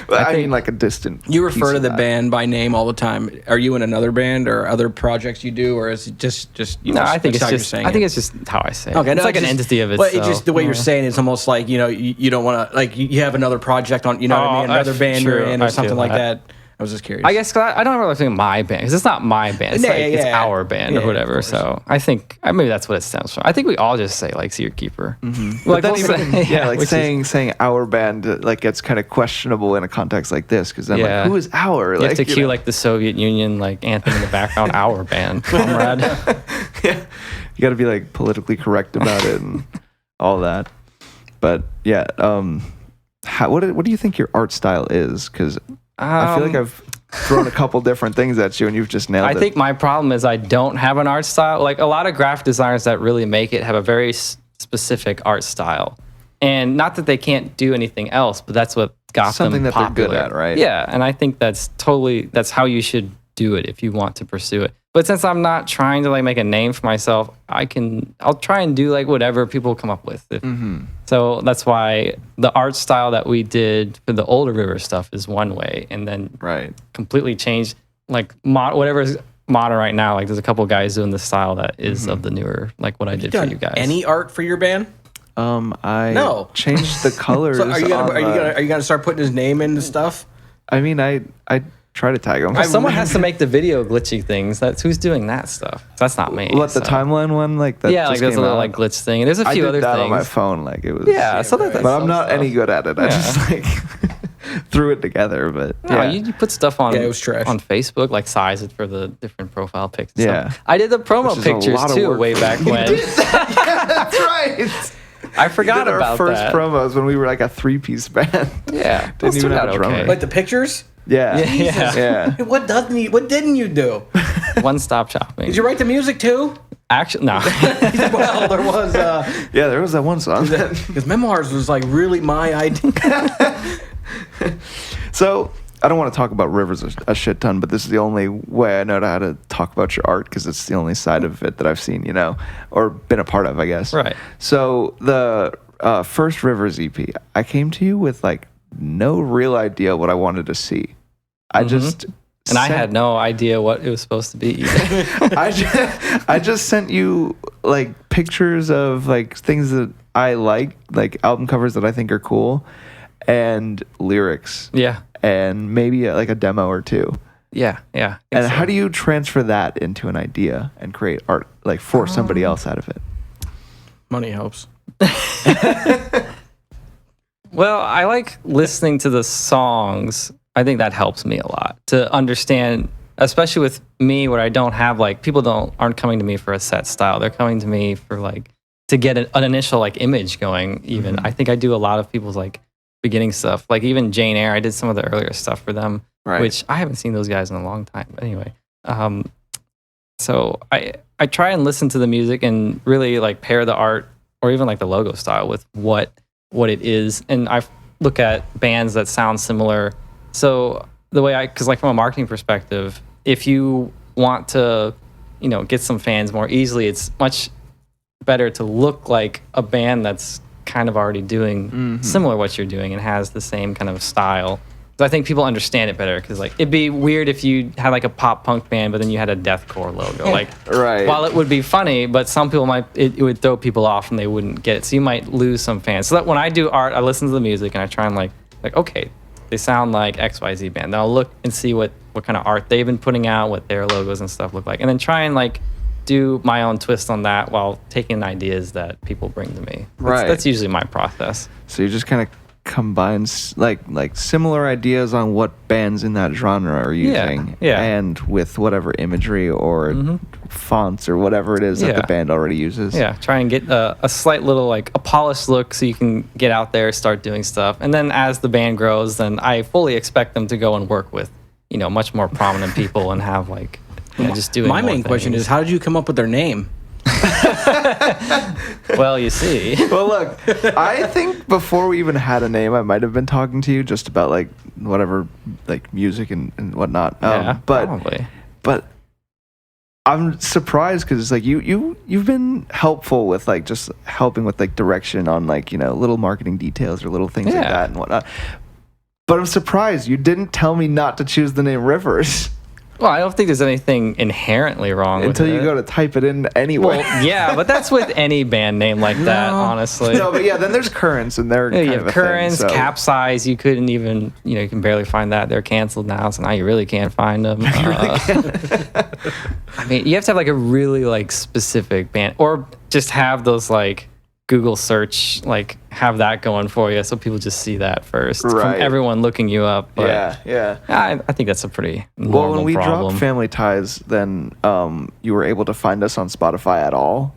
I mean, like a distant. You refer to the band by name all the time. Are you in another band or other projects you do, or is it just you? No, know, I think it's how just. you're saying I think it? it's just how I say it. Okay, it's no, like an entity of But itself. it's just the way you're saying it's almost like you don't want to like you have another project on, you know what I mean, another band you're in or something like that. I was just curious. I guess 'cause I don't really think my band because it's not my band. It's it's our band or whatever. So I think maybe that's what it stems from. I think we all just say like Secret Keeper. Mm-hmm. Like, saying our band like gets kind of questionable in a context like this because then like who is our? You have to cue like the Soviet Union like anthem in the background. Our band, comrade. Yeah, you got to be like politically correct about it and all that. But yeah, what do you think your art style is? Because I feel like I've thrown a couple different things at you and you've just nailed it. I think my problem is I don't have an art style. Like a lot of graphic designers that really make it have a very specific art style. And not that they can't do anything else, but that's what got something them popular. That they're good at, right? Yeah, and I think that's how you should do it if you want to pursue it. But since I'm not trying to like make a name for myself, I'll try and do like whatever people come up with. So that's why the art style that we did for the older River stuff is one way, and then completely changed like whatever is modern right now. Like there's a couple guys doing the style that is of the newer, like what I did for you guys. Any art for your band? I changed the colors. So are you gonna start putting his name into stuff? I mean, I try to tag him. Someone has to make the video glitchy things. That's who's doing that stuff. That's not me. What the timeline one like that? Yeah, like there's a little like glitch thing. And there's a few other things. I did that on my phone. Like it was. Yeah, so that's. But I'm not any good at it. I just like threw it together. But no, you put stuff on. It was trash. On Facebook, like size it for the different profile pics. And stuff. I did the promo pictures too way back when. Yeah, that's right. I forgot about our first promos when we were like a 3-piece band. Yeah, didn't even have a drummer. Like the pictures. Yeah. What didn't you do? One-stop shopping. Did you write the music too? Actually, no. Well, there was. There was that one song. Because Memoirs was like really my idea. So I don't want to talk about Rivers a shit ton, but this is the only way I know how to talk about your art because it's the only side of it that I've seen, or been a part of, I guess. Right. So the first Rivers EP, I came to you with like no real idea what I wanted to see. I had no idea what it was supposed to be either. I just sent you like pictures of like things that I like album covers that I think are cool, and lyrics. Yeah. And maybe like a demo or two. Yeah. And how do you transfer that into an idea and create art like for somebody else out of it? Money helps. Well, I like listening to the songs. I think that helps me a lot to understand, especially with me where I don't have like people aren't coming to me for a set style. They're coming to me for like to get an initial like image going. Even I think I do a lot of people's like beginning stuff. Like even Jane Eyre, I did some of the earlier stuff for them, which I haven't seen those guys in a long time. But anyway, so I try and listen to the music and really like pair the art or even like the logo style with what it is. And I look at bands that sound similar. So the way because like from a marketing perspective, if you want to, get some fans more easily, it's much better to look like a band that's kind of already doing similar what you're doing and has the same kind of style. So I think people understand it better because like it'd be weird if you had like a pop punk band but then you had a deathcore logo. Like while it would be funny, but some people it would throw people off and they wouldn't get it. So you might lose some fans. So that when I do art, I listen to the music and I try and like okay, they sound like XYZ band. Then I'll look and see what kind of art they've been putting out, what their logos and stuff look like, and then try and like do my own twist on that while taking ideas that people bring to me. That's usually my process. So you just kind of combine like similar ideas on what bands in that genre are using, and with whatever imagery or fonts or whatever it is that the band already uses. Yeah, try and get a slight little like a polished look so you can get out there, start doing stuff, and then as the band grows, then I fully expect them to go and work with much more prominent people and have like just doing. My main question is, how did you come up with their name? Well, you see. Well, look, I think before we even had a name, I might have been talking to you just about like whatever, like music and whatnot. Probably. But I'm surprised because it's like you've been helpful with like just helping with like direction on like, you know, little marketing details or little things like that and whatnot. But I'm surprised you didn't tell me not to choose the name Rivers. Well, I don't think there's anything inherently wrong with it. Until you go to type it in anyway. Well, yeah, but that's with any band name like that, honestly. No, but yeah, then there's Currents, and they're kind of a Currents, thing, so. Capsize, you couldn't even, you know, you can barely find that. They're canceled now, so now you really can't find them. I mean, you have to have like a really like specific band, or just have those like Google search, like have that going for you, so people just see that first from everyone looking you up. But yeah. I think that's a pretty normal Well, when we problem. dropped Family Ties, then you were able to find us on Spotify at all,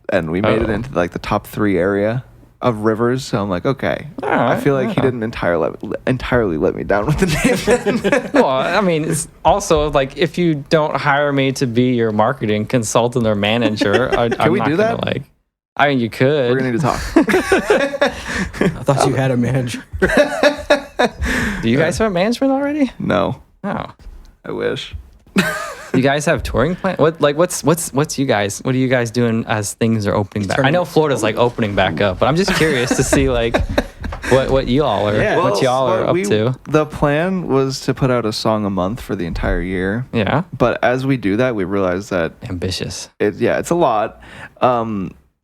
and we made it into like the top 3 area of Rivers. So I'm like, okay, I feel like he didn't entirely let me down with the name. Well, I mean, it's also like if you don't hire me to be your marketing consultant or manager, Can we do that? Like, I mean, you could. We're gonna need to talk. I thought you had a manager. Do you guys have management already? No. Oh, I wish. you guys have touring plans? What's you guys? What are you guys doing as things are opening back? I know Florida's like opening back up, but I'm just curious to see like what y'all are what y'all are up to. The plan was to put out a song a month for the entire year. Yeah. But as we do that, we realize that ambitious. It's a lot.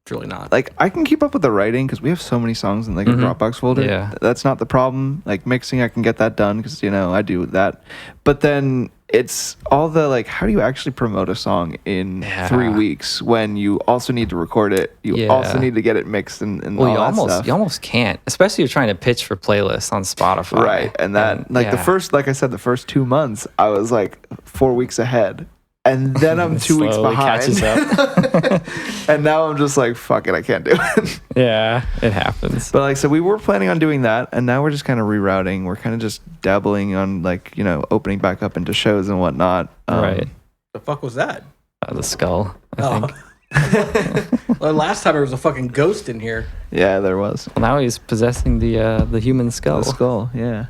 It's really not. Like, I can keep up with the writing because we have so many songs in like a Dropbox folder. Yeah. That's not the problem. Like, mixing, I can get that done because, you know, I do that. But then it's all the, like, how do you actually promote a song in 3 weeks when you also need to record it? You also need to get it mixed and all that stuff. You almost can't, especially if you're trying to pitch for playlists on Spotify. Right. And that, the first 2 months, I was like 4 weeks ahead. And then I'm 2 weeks behind. Catches up. And now I'm just like, fuck it, I can't do it. Yeah, it happens. But like, so we were planning on doing that, and now we're just kind of rerouting. We're kind of just dabbling on like, you know, opening back up into shows and whatnot. Right. The fuck was that? The skull, I think. Well, last time there was a fucking ghost in here. Yeah, there was. Well, now he's possessing the human skull. The skull, yeah.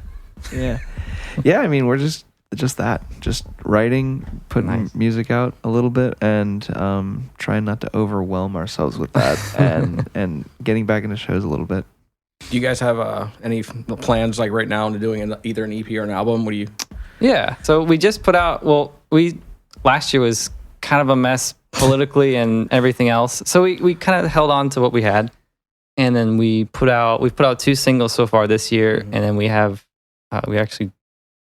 Yeah, I mean, we're just writing, putting music out a little bit, and trying not to overwhelm ourselves with that, and getting back into shows a little bit. Do you guys have any plans like right now into doing either an EP or an album? What do you? Yeah, so we just put out. Well, last year was kind of a mess politically and everything else, so we kind of held on to what we had, and then we've put out 2 singles so far this year, and then we actually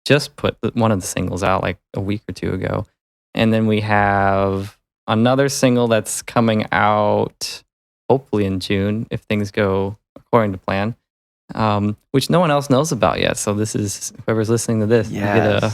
just put one of the singles out like a week or 2 ago. And then we have another single that's coming out hopefully in June if things go according to plan, which no one else knows about yet. So this is, whoever's listening to this, you get a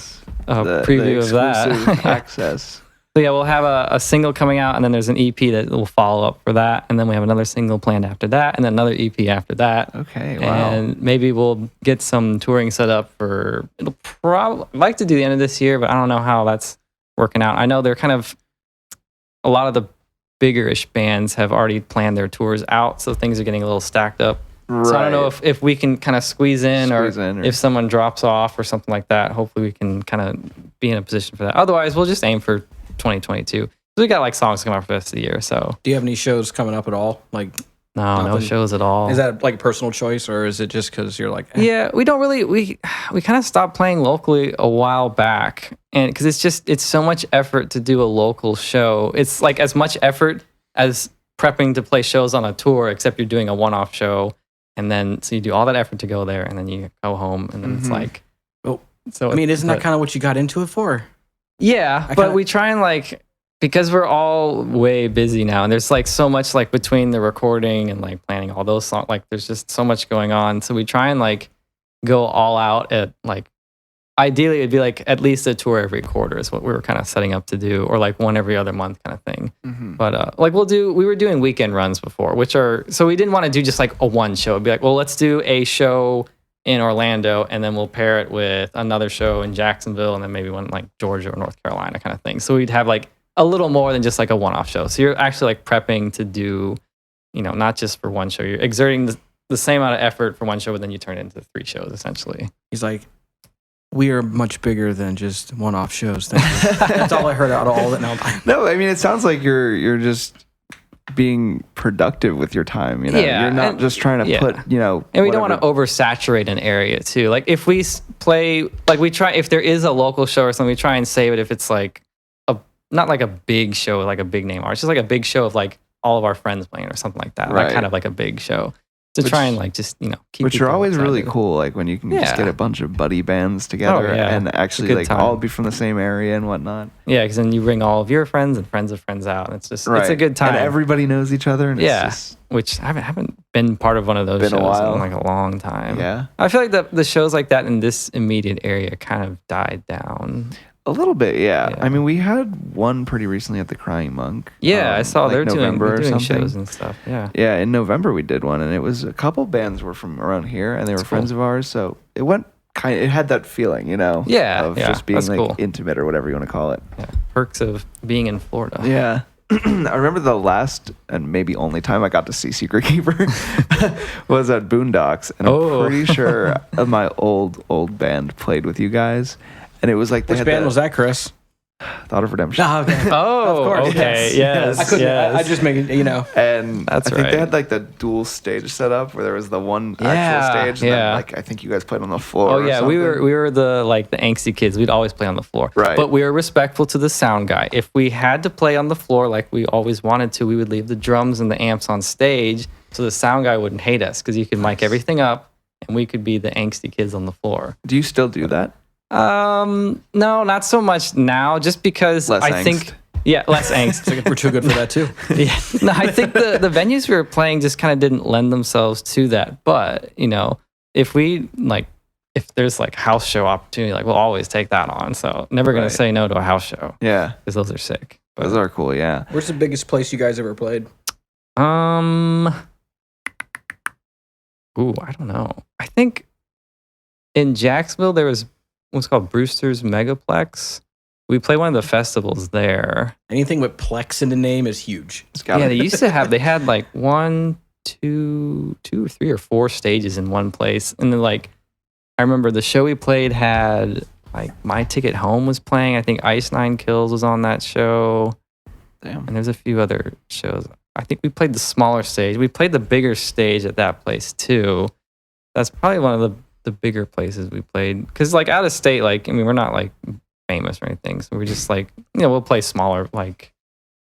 preview of that. Access. So yeah, we'll have a single coming out, and then there's an EP that will follow up for that, and then we have another single planned after that, and then another EP after that. Okay, wow. And maybe we'll get some touring set up for. It'll probably like to do the end of this year, but I don't know how that's working out. I know they're kind of a lot of the bigger-ish bands have already planned their tours out, so things are getting a little stacked up. Right. So I don't know if we can kind of squeeze in or if someone drops off or something like that. Hopefully we can kind of be in a position for that. Otherwise, we'll just aim for 2022. We got like songs coming out for the rest of the year. So do you have any shows coming up at all? Like no shows at all. Is that like a personal choice, or is it just because you're like Yeah, we don't really we kind of stopped playing locally a while back, and because it's so much effort to do a local show. It's like as much effort as prepping to play shows on a tour, except you're doing a one-off show, and then so you do all that effort to go there, and then you go home, and then it's like so I mean, isn't that kind of what you got into it for? Yeah, but we try and like, because we're all way busy now, and there's like so much like between the recording and like planning all those songs, like there's just so much going on. So we try and like go all out at like, ideally it'd be like at least a tour every quarter is what we were kind of setting up to do, or like one every other month kind of thing. But like we were doing weekend runs before, so we didn't want to do just like a one show. It'd be like, well, let's do a show in Orlando, and then we'll pair it with another show in Jacksonville, and then maybe one like Georgia or North Carolina kind of thing. So we'd have like a little more than just like a one-off show. So you're actually like prepping to do, you know, not just for one show. You're exerting the same amount of effort for one show, but then you turn it into 3 shows essentially. He's like, We are much bigger than just one-off shows. Thank you. That's all I heard out of all that. No, I mean, it sounds like you're just being productive with your time. You know, you're not just trying to put, And we don't want to oversaturate an area too. Like if we play, like we try, if there is a local show or something, we try and save it if it's like not like a big show, like a big name artist, just like a big show of like all of our friends playing or something like that. Like kind of like a big show. Try and like just keep. Which are always really cool, like when you can just get a bunch of buddy bands together and actually like all be from the same area and whatnot. Yeah, because then you bring all of your friends and friends of friends out, and it's just it's a good time. And everybody knows each other. And it's just, which I haven't been part of one of those shows in like a long time. Yeah, I feel like the shows like that in this immediate area kind of died down. A little bit, yeah. I mean, we had one pretty recently at the Crying Monk. Yeah, I saw they're doing something. shows and stuff. Yeah. Yeah, in November we did one, and it was a couple bands were from around here, and they were friends of ours. So it went it had that feeling, of just being like cool. Intimate or whatever you want to call it. Yeah. Perks of being in Florida. Yeah. I remember the last and maybe only time I got to see Secret Keeper was at Boondocks, and I'm pretty sure my old band played with you guys. And it was like which band was that, Chris? Thought of Redemption. Oh, okay. Of course. Okay. Yes. I couldn't. I just make it. And I think they had like the dual stage set up where there was the one actual stage. And then, like I think you guys played on the floor. Oh yeah, we were the angsty kids. We'd always play on the floor. Right. But we were respectful to the sound guy. If we had to play on the floor like we always wanted to, we would leave the drums and the amps on stage so the sound guy wouldn't hate us because he could mic everything up and we could be the angsty kids on the floor. Do you still do that? No, not so much now, just because less I angst. think less angst. We're too good for that too. Yeah. No, I think the venues we were playing just kind of didn't lend themselves to that. But, if there's like house show opportunity, like we'll always take that on. So never going to say no to a house show. Yeah. Because those are sick. But, those are cool, yeah. Where's the biggest place you guys ever played? I don't know. I think in Jacksonville there was what's called Brewster's Megaplex. We played one of the festivals there. Anything with plex in the name is huge. They used to have, they had like 1, 2, 3 or 4 stages in one place. And then I remember the show we played had like My Ticket Home was playing. I think Ice Nine Kills was on that show. Damn. And there's a few other shows. I think we played the smaller stage. We played the bigger stage at that place too. That's probably one of the bigger places we played, because out of state, we're not famous or anything, so we're just we'll play smaller.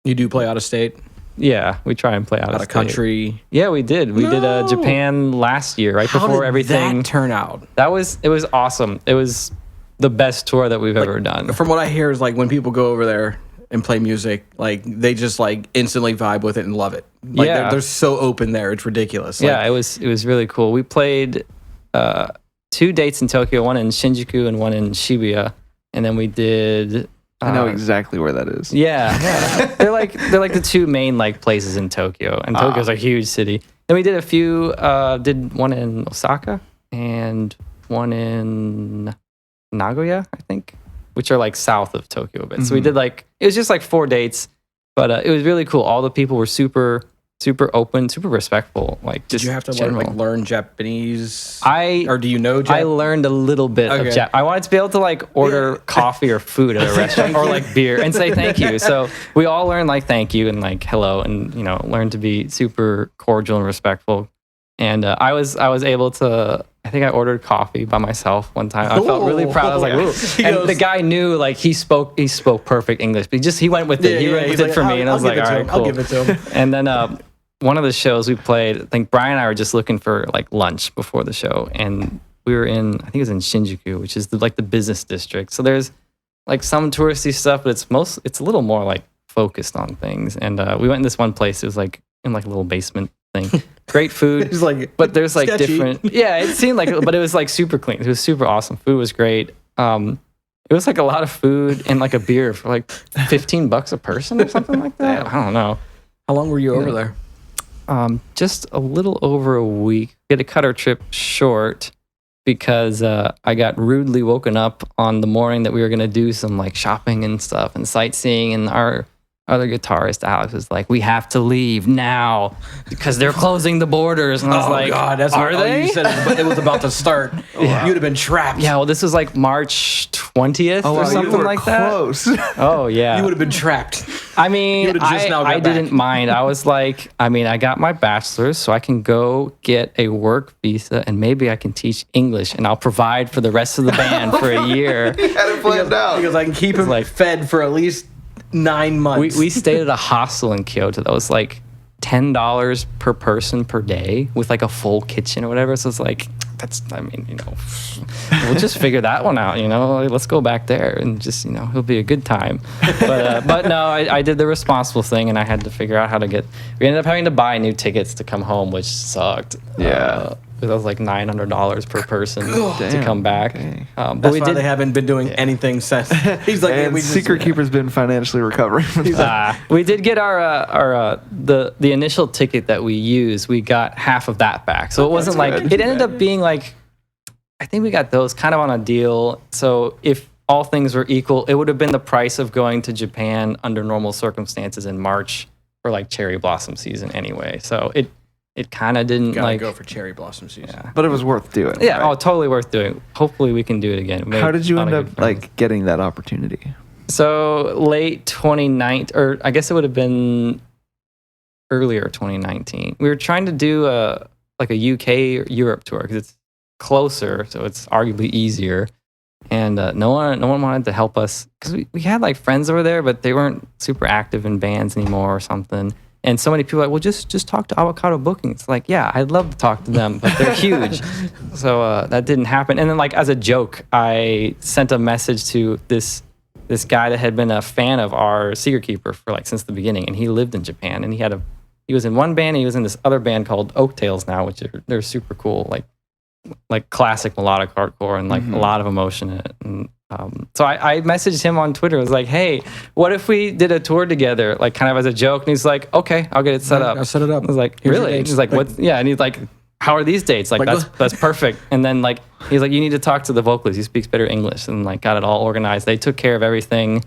You do play out of state? Yeah, we try and play out of state. Country. Yeah, we did. We did Japan last year, right before everything. How did that turn out? It was awesome. It was the best tour that we've ever done. From what I hear is when people go over there and play music, they just instantly vibe with it and love it. They're so open there, it's ridiculous. Yeah, it was really cool. We played 2 dates in Tokyo, one in Shinjuku and one in Shibuya, and then we did. I know exactly where that is. Yeah. they're like the 2 main places in Tokyo, and Tokyo's a huge city. Then we did a few. Did one in Osaka and one in Nagoya, I think, which are south of Tokyo a bit. Mm-hmm. So we did it was just 4 dates, but it was really cool. All the people were super open, super respectful. Did you have to learn Japanese? Or do you know Japanese? I learned a little bit of Japanese. I wanted to be able to order coffee or food at a restaurant or beer and say thank you. So we all learned thank you and hello and learned to be super cordial and respectful. And I was able to. I think I ordered coffee by myself one time. I felt really proud. I was ooh. And the guy knew he spoke perfect English, but he went with it. He went with it for me, and I was all right, cool. I'll give it to him. And then one of the shows we played, I think Brian and I were just looking for lunch before the show, and we were in, I think it was in Shinjuku, which is the business district. So there's some touristy stuff, but it's a little more focused on things. And we went in this one place. It was in a little basement thing. Great food. It's but there's sketchy. Different. Yeah, it seemed but it was super clean. It was super awesome. Food was great. It was a lot of food and a beer for $15 a person or something like that. I don't know. How long were you over there? Just a little over a week. We had to cut our trip short because I got rudely woken up on the morning that we were going to do some shopping and stuff and sightseeing, and our other guitarist, Alex, was like, we have to leave now because they're closing the borders. And I was like, God, that's are they? You said it was about to start. You'd have been trapped. Yeah, well, this was like March 20th or something like close. that. Oh, yeah. You would have been trapped. I mean, I didn't mind. I was like, I got my bachelor's, so I can go get a work visa and maybe I can teach English and I'll provide for the rest of the band for a year. He had it planned out. Because I can keep him fed for at least 9 months. We stayed at a hostel in Kyoto that was like $10 per person per day with like a full kitchen or whatever. So it's like, we'll just figure that one out, let's go back there and just, it'll be a good time. But no, I did the responsible thing and I had to figure out how to we ended up having to buy new tickets to come home, which sucked. Yeah. It was like $900 per person to come back. But that's why they haven't been doing anything since. He's like, and Secret Keeper's been financially recovering from that. We did get our the initial ticket that we used. We got half of that back, so it wasn't like it ended up being like. I think we got those kind of on a deal. So if all things were equal, it would have been the price of going to Japan under normal circumstances in March for like cherry blossom season anyway. So it kind of didn't go for cherry blossom season. Yeah. But it was worth doing. Yeah, right? totally worth doing. Hopefully we can do it again. How did you end up getting that opportunity? So late 2019, or I guess it would have been earlier 2019. We were trying to do a UK or Europe tour because it's closer, so it's arguably easier. And no one wanted to help us because we had like friends over there, but they weren't super active in bands anymore or something. And so many people are like, well, just talk to Avocado Booking. It's like, yeah, I'd love to talk to them, but they're huge. So that didn't happen. And then like as a joke, I sent a message to this guy that had been a fan of our Secret Keeper for like since the beginning, and he lived in Japan. And he was in one band, and he was in this other band called Oak Tales now, which they're super cool, like classic melodic hardcore and like a lot of emotion in it. And so I messaged him on Twitter. I was like, hey, what if we did a tour together, like kind of as a joke? And he's like, okay, I'll get it set up. I'll set it up. I was like, really? He's like, what? Yeah. And he's like, how are these dates? Like that's perfect. And then like, he's like, you need to talk to the vocalist. He speaks better English, and like got it all organized. They took care of everything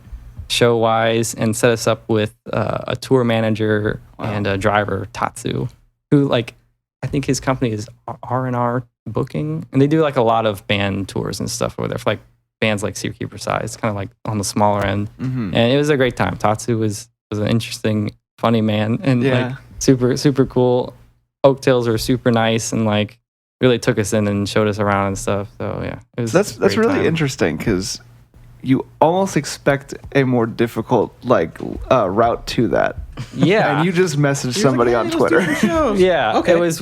show wise and set us up with a tour manager and a driver, Tatsu, who like, I think his company is R&R Booking, and they do like a lot of band tours and stuff over there for like bands like Secret Keeper size, kind of like on the smaller end. And it was a great time. Tatsu was an interesting, funny man, and like super, super cool. Oak Tales were super nice and like really took us in and showed us around and stuff. So yeah, it was that's really interesting because you almost expect a more difficult route to that. Yeah. And you just messaged somebody on Twitter. Yeah. Okay. It was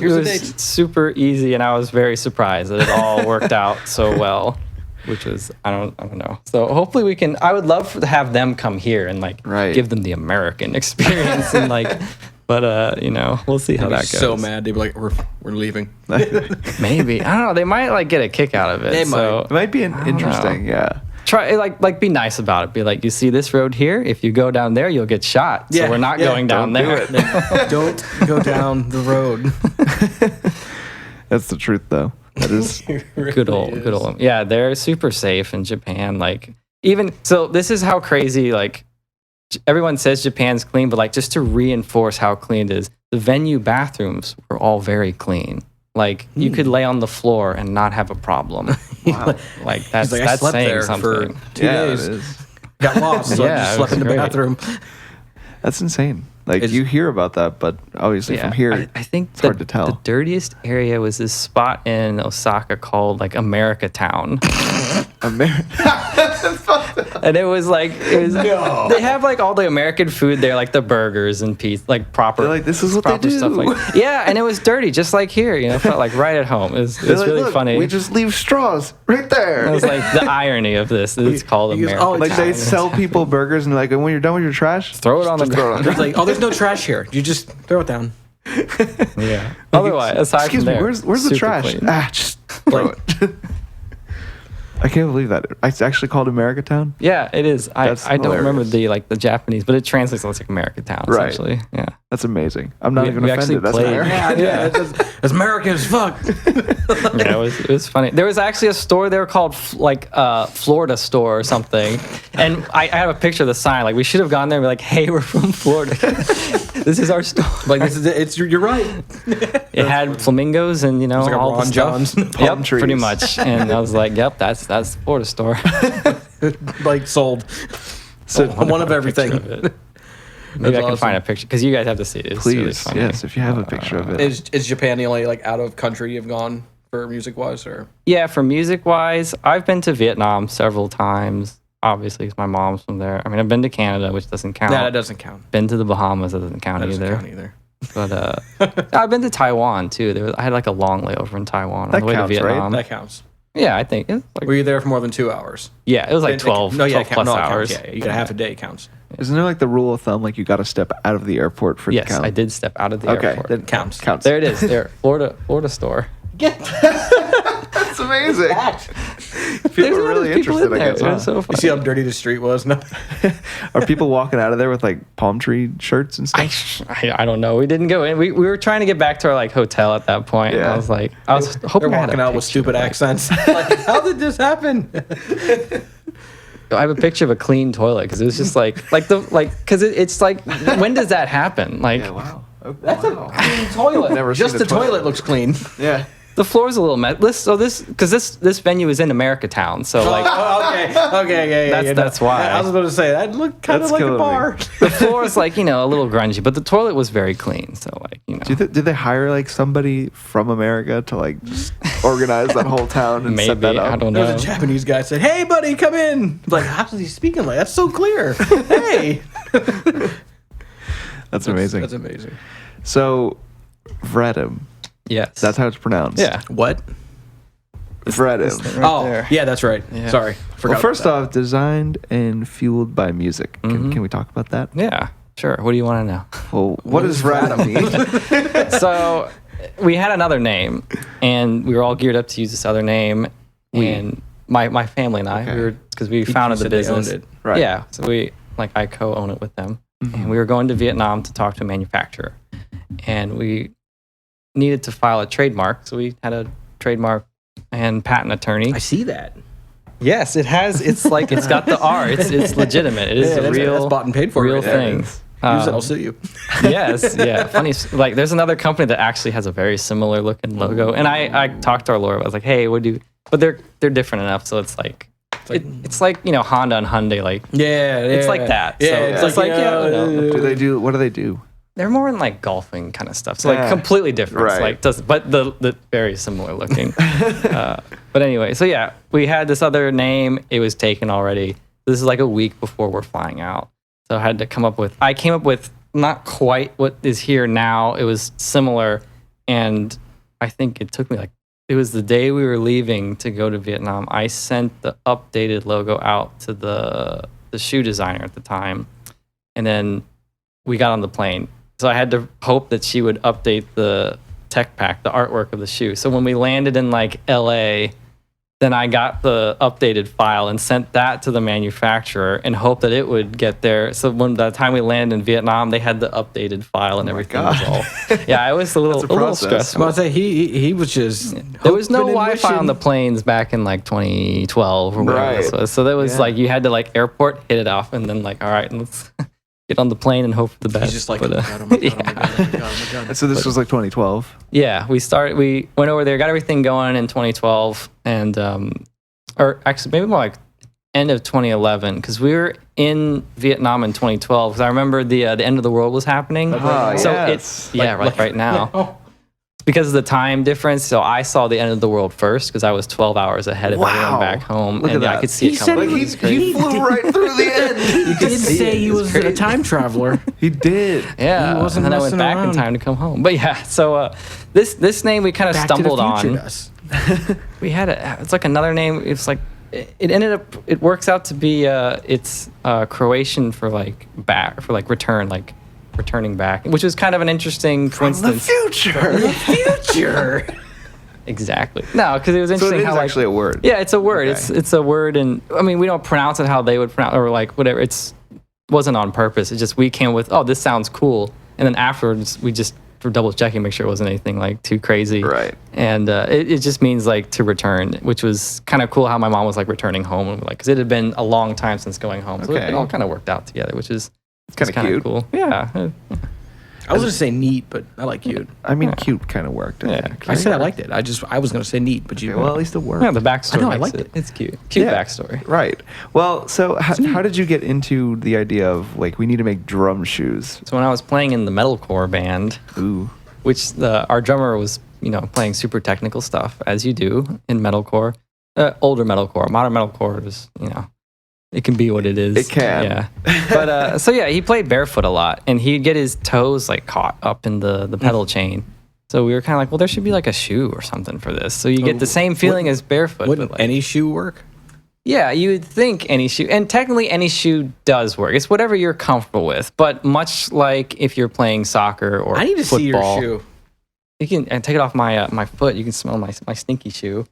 super easy, and I was very surprised that it all worked out so well, which was I don't know. So hopefully we can. I would love to have them come here and like give them the American experience and like. But we'll see how that goes. So mad, they'd be like, "We're leaving." Maybe I don't know. They might like get a kick out of it. They might. It might be interesting. Yeah. Try like be nice about it. Be like, you see this road here? If you go down there, you'll get shot. So we're not going down there. Don't go down the road. That's the truth, though. That is really good old. Yeah, they're super safe in Japan. Like even so, this is how crazy. Like everyone says Japan's clean, but like just to reinforce how clean it is, the venue bathrooms were all very clean. Like you could lay on the floor and not have a problem. Wow. Like that's saying something. For 2 days. Got lost, so I just slept in the bathroom. That's insane. Like you hear about that, but obviously from here, I think it's hard to tell. The dirtiest area was this spot in Osaka called like America Town. And it was they have like all the American food there, like the burgers and pizza, like proper. They're like, this is what they do. Stuff and it was dirty, just like here. Felt like right at home. It was really funny. We just leave straws right there. It was like the irony of this. It's called America. Like they sell people burgers and like, when you're done with your trash, throw it on the ground. It's like, there's no trash here. You just throw it down. Yeah. Otherwise, aside excuse from me, there, where's the trash? Clean. Just throw it. I can't believe that. It's actually called Americatown? Yeah, it is. I don't remember hilarious. the Japanese, but it translates like Americatown, Right. essentially. Yeah. That's amazing. I'm not even we offended. That's actually played- American. It's American as fuck. Yeah, it was funny. There was actually a store there called Florida Store or something, and I have a picture of the sign. Like we should have gone there and be like, "Hey, we're from Florida. This is our store." Like you're right. It had flamingos and like a all the Ron stuff. John's palm trees. Pretty much. And I was like, "Yep, that's the Florida store." Like sold. So one of everything. Maybe I can awesome. find a picture because you guys have to see it. It's Please, really funny. yes, if you have a picture of it. Is Japan the only like out of country you've gone for music wise, or? Yeah, for music wise, I've been to Vietnam several times. Obviously, because my mom's from there. I mean, I've been to Canada, which doesn't count. No, that doesn't count. Been to the Bahamas, that doesn't count either. But I've been to Taiwan too. I had like a long layover in Taiwan on the way to Vietnam. That counts. Yeah, I think. Were you there for more than 2 hours? Yeah, it was like 12 plus hours. Yeah, you got half a day counts. Isn't there like the rule of thumb, like you got to step out of the airport for it to Yes, count? I did step out of the Okay, airport. then Counts. There it is. There, Florida store. That's amazing. People are really interested, I guess. It Huh? was so You funny. see how dirty the street was? No. Are people walking out of there with like palm tree shirts and stuff? I don't know. We didn't go in. We were trying to get back to our like hotel at that point. And Yeah. I was hoping They're I had a walking out with picture, stupid like- accents. Like, how did this happen? I have a picture of a clean toilet because it was just because it's like, when does that happen? Like Yeah, wow. That's a clean toilet. Never Just seen the a toilet. toilet looks clean. Yeah. the floor's a little mess. So this venue is in Americatown. So like Okay, yeah. That's why. I was going to say that looked kind of That's like a killing bar. the floor is like a little grungy, but the toilet was very clean. So like Did they hire like somebody from America to like just organize that whole town and set that maybe up? I don't There know. was a Japanese guy said, "Hey, buddy, come in." Like, how is he speaking like that's so clear? Hey, That's amazing. That's amazing. So, Vredim. Yes, That's how it's pronounced. yeah. What? Vredim. Right there. yeah, that's right. Yeah. Sorry, forgot. Well, first about off, designed and fueled by music. Can we talk about that? Yeah, sure. What do you want to know? Well, what does Vredim mean? So we had another name, and we were all geared up to use this other name. And my family and I, Okay. because we founded the said they business. owned it. Right. Yeah, so I co-own it with them, and we were going to Vietnam to talk to a manufacturer, and we needed to file a trademark. So we had a trademark and patent attorney. I see that. Yes, it has. It's like it's got the R. It's legitimate. It is a that's real bought and paid for. real right there. thing. Use it, I'll sue you. Yes, yeah. Funny, like there's another company that actually has a very similar looking logo, and I talked to our lawyer. I was like, hey, what do? But they're different enough, so it's like Honda and Hyundai, like it's like that. Yeah, so it's like What do they do? they're more in like golfing kind of stuff. So like completely different. Right. It's like but the very similar looking. But anyway, so yeah, we had this other name. It was taken already. This is like a week before we're flying out. So I had to I came up with not quite what is here now. It was similar. And I think it took me it was the day we were leaving to go to Vietnam. I sent the updated logo out to the shoe designer at the time. And then we got on the plane. So I had to hope that she would update the tech pack, the artwork of the shoe. So when we landed in like LA, then I got the updated file and sent that to the manufacturer and hoped that it would get there. So by the time we landed in Vietnam, they had the updated file and everything was all. Yeah, I was a little process. stressful. Well, I say he was just. There was no hoping and Wi-Fi on wishing. the planes back in like 2012 or whatever this Right. was. So that was like you had to like airport, hit it off, and then like, all right, let's get on the plane and hope for the best. He's just like, But, oh my god, oh my god, oh my god, oh my god, oh my god. So this was like 2012. yeah, we went over there, got everything going in 2012, and or actually maybe more like end of 2011, because we were in Vietnam in 2012. Because I remember the end of the world was happening. So yes. it's right now. Because of the time difference, so I saw the end of the world first because I was 12 hours ahead of everyone back home, Look and at I that. could see it coming. He flew right through the end. You did say he was a time traveler. He did. Yeah, He wasn't and then I went messing back in around. time to come home. But yeah, so this name we kind of Back to the stumbled future on. does. We had it's like another name. It's like it ended up. It works out to be it's Croatian for like back for like return, like returning back, which was kind of an interesting coincidence. future. Future. exactly. No, because it was interesting so it is how actually a word. Yeah, it's a word. Okay. It's a word, and I mean we don't pronounce it how they would pronounce or like whatever. It wasn't on purpose. It's just we came with this sounds cool, and then afterwards we just for double checking make sure it wasn't anything like too crazy. Right. And it just means like to return, which was kind of cool how my mom was like returning home and like because it had been a long time since going home, so it all kind of worked out together, which is kind of cool. Yeah. I was going to say neat, but I like cute. I mean, cute kind of worked. I think. I said I liked it. I was going to say neat, but you. Okay, well, at least it worked. Yeah, the backstory. I know, I liked it. It's cute. Cute backstory. Right. Well, so how did you get into the idea of like we need to make drum shoes? So when I was playing in the metalcore band, which our drummer was playing super technical stuff as you do in metalcore, older metalcore, modern metalcore is it can be what it is. It can. Yeah. But he played barefoot a lot, and he'd get his toes like caught up in the pedal chain. So we were kind of like, well, there should be like a shoe or something for this. So you get the same feeling as barefoot. Wouldn't but like, any shoe work? Yeah, you would think any shoe, and technically any shoe does work. It's whatever you're comfortable with. But much like if you're playing soccer or I need to football, see your shoe. You can take it off my foot. You can smell my stinky shoe.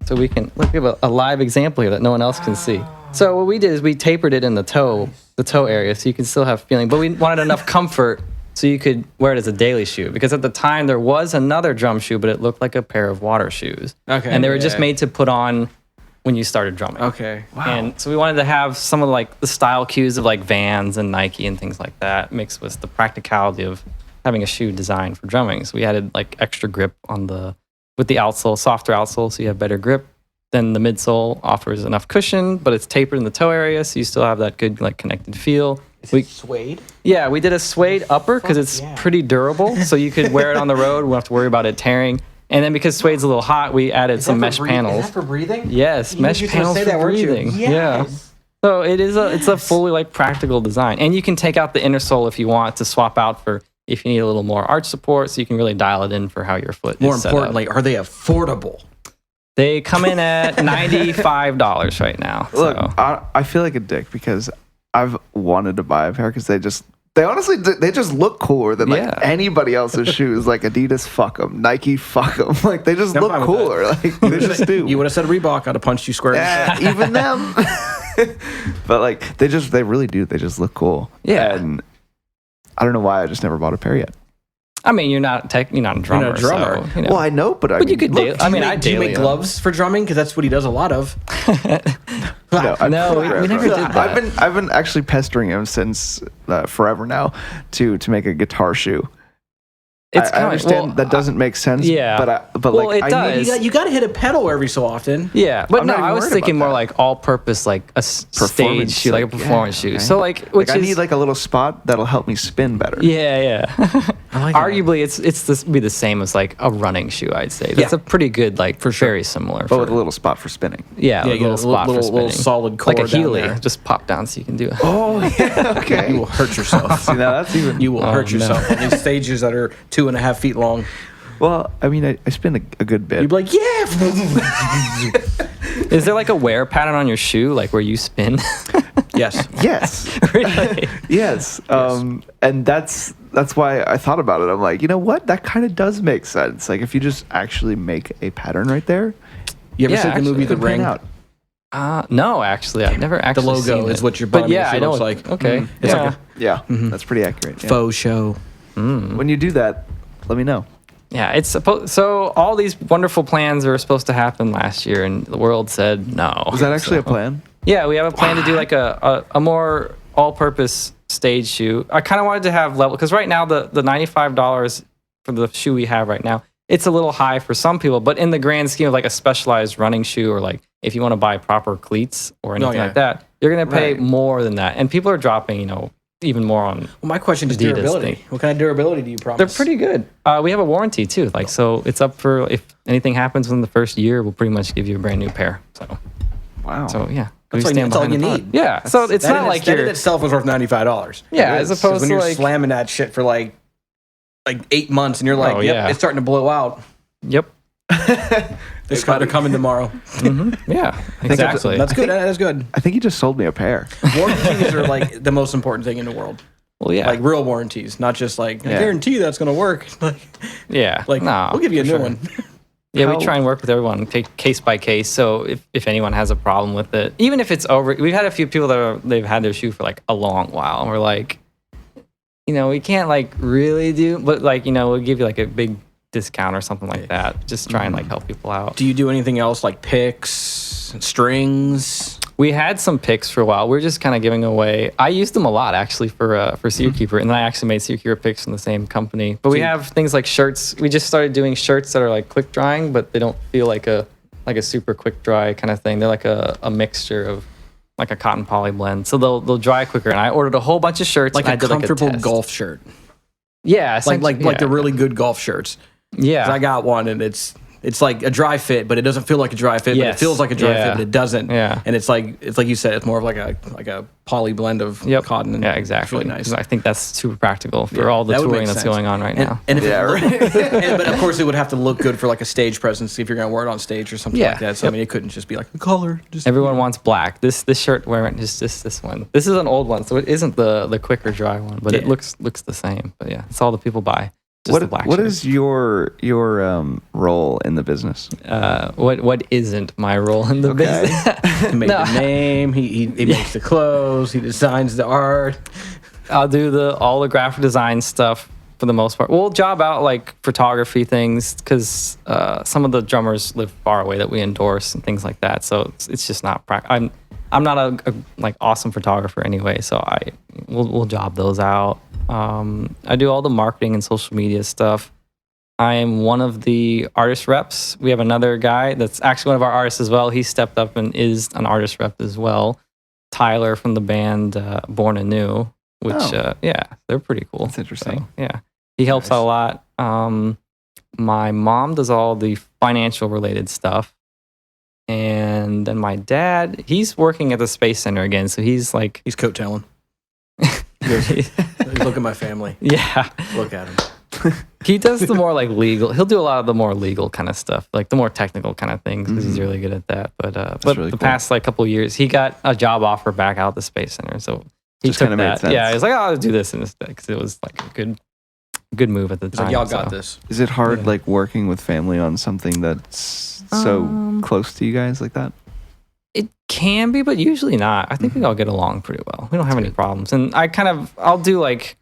So we have a live example here that no one else can see. So what we did is we tapered it in the toe area, so you can still have feeling. But we wanted enough comfort so you could wear it as a daily shoe. Because at the time there was another drum shoe, but it looked like a pair of water shoes. Okay. And they were just made to put on when you started drumming. Okay. Wow. And so we wanted to have some of like the style cues of like Vans and Nike and things like that, mixed with the practicality of having a shoe designed for drumming. So we added like extra grip with the outsole, softer outsole, so you have better grip. Then the midsole offers enough cushion, but it's tapered in the toe area, so you still have that good like connected feel. Is it suede? Yeah, we did a suede upper because it's pretty durable, so you could wear it on the road. We don't have to worry about it tearing. And then because suede's a little hot, we added some mesh panels. Is that for breathing? Yes, mesh panels for breathing. Yeah. So it's a fully like practical design, and you can take out the inner sole if you want to swap out for if you need a little more arch support, so you can really dial it in for how your foot More is set up. importantly, are they affordable? They come in at $95 right now. Look, So. I feel like a dick because I've wanted to buy a pair because they honestly just look cooler than like anybody else's shoes. Like Adidas, fuck them. Nike, fuck them. Like they just look cooler. Like they just do. You would have said Reebok, I'd have punched you square. Yeah, even them. But like they really do. They just look cool. Yeah. And I don't know why I just never bought a pair yet. I mean, you're not a drummer. You're not a drummer. So, Well, I know, but I mean, you could. look, do you make gloves for drumming? Because that's what he does a lot of. No, we never did that. I've been actually pestering him since forever now to make a guitar shoe. I understand that doesn't make sense. Yeah, but well, like it does. You got to hit a pedal every so often. Yeah, but I'm no, not even I was worried thinking about more that. like all-purpose, like a stage shoe, like a performance shoe. okay. So like, which I is need like a little spot that'll help me spin better. yeah. I like Arguably, it's be the same as like a running shoe. I'd say that's a pretty good like for very similar. But with a little spot for spinning. Yeah, you a get little a spot for spinning, little solid core like a down Healy. there. Just pop down so you can do it. Oh yeah, okay. You will hurt yourself. See, now that's even. You will hurt yourself on these stages that are 2.5 feet long. Well, I mean, I spin a good bit. You'd be like, yeah. Is there like a wear pattern on your shoe, like where you spin? Yes. Yes. Really? Yes. And that's why I thought about it. I'm like, you know what? That kind of does make sense. Like if you just actually make a pattern right there. You ever Yeah, see the movie The it could pan Ring? out. No, actually, I've never The actually logo seen is it. what your But bottom yeah, of I your know shoe looks like. Okay, It's yeah. like Yeah, that's pretty accurate. a Yeah. faux show. When you do that, let me know. Yeah, it's supposed. So all these wonderful plans were supposed to happen last year, and the world said no. Was that actually a plan? Yeah, we have a plan to do like a more all-purpose stage shoe. I kind of wanted to have level because right now the $95 for the shoe we have right now, it's a little high for some people, but in the grand scheme of like a specialized running shoe or like if you want to buy proper cleats or anything like that, you're gonna pay more than that, and people are dropping even more on. Well, my question is Adidas durability. thing. What kind of durability do you promise? They're pretty good. We have a warranty too, like so it's up for if anything happens within the first year, we'll pretty much give you a brand new pair. So Wow. So yeah, That's we stand all behind you the need. product. Yeah, so it's not like that in you're. itself was worth $95. Yeah, It as is. opposed When to you're like. slamming that shit for like 8 months, and you're like, Oh, yep, yeah. it's starting to blow out. Yep. They're coming tomorrow. Yeah. Exactly. That's good. That's good. I think you just sold me a pair. Warranties are like the most important thing in the world. Well, yeah. Like real warranties, not just like I Yeah. guarantee that's going to work. Yeah. Like no, we'll give you a for new sure. one. Yeah, we try and work with everyone, take case by case. So if anyone has a problem with it, even if it's over, we've had a few people they've had their shoe for like a long while, and we're like, we can't like really do, but like we'll give you like a big discount or something like that. Just try and like help people out. Do you do anything else like picks, strings? We had some picks for a while. We're just kind of giving away. I used them a lot actually for Seer Keeper, and then I actually made Seer Keeper picks from the same company. But we have things like shirts. We just started doing shirts that are like quick drying, but they don't feel like a super quick dry kind of thing. They're like a mixture of like a cotton poly blend, so they'll dry quicker. And I ordered a whole bunch of shirts, like a comfortable golf shirt. Yeah, like the really good golf shirts. Yeah, I got one, and it's like a dry fit, but it doesn't feel like a dry fit. But it feels like a dry fit, but it doesn't. Yeah, and it's like you said, it's more of like a poly blend of cotton. And exactly. It's really nice. I think that's super practical for all the touring that's going on right now. And but of course, it would have to look good for like a stage presence if you're going to wear it on stage or something like that. So I mean, it couldn't just be like the color. Everyone wants black. This shirt wearing just this one. This is an old one, so it isn't the quicker dry one, but it looks the same. But yeah, it's all the people buy. What is your role in the business? What isn't my role in the business? He made the name. He makes the clothes. He designs the art. I'll do all the graphic design stuff for the most part. We'll job out like photography things because some of the drummers live far away that we endorse and things like that. So it's just not practical. I'm not a like awesome photographer anyway, so we'll job those out. I do all the marketing and social media stuff. I am one of the artist reps. We have another guy that's actually one of our artists as well. He stepped up and is an artist rep as well. Tyler from the band Born Anew, which they're pretty cool. That's interesting. So, yeah, he helps out a lot. My mom does all the financial related stuff. And then my dad, he's working at the Space Center again. So he's coattailing. Look at my family. Yeah. Look at him. He does the more like legal. He'll do a lot of the more legal kind of stuff, like the more technical kind of things, because he's really good at that. But really the past like couple of years, he got a job offer back out at the Space Center, so he just took that. Made sense. Yeah, he was like, I'll do this instead, because it was like a good move at the time. Like, y'all got this. Is it hard like working with family on something that's so close to you guys like that? It can be, but usually not. I think we all get along pretty well. We don't have any problems. And I'll do like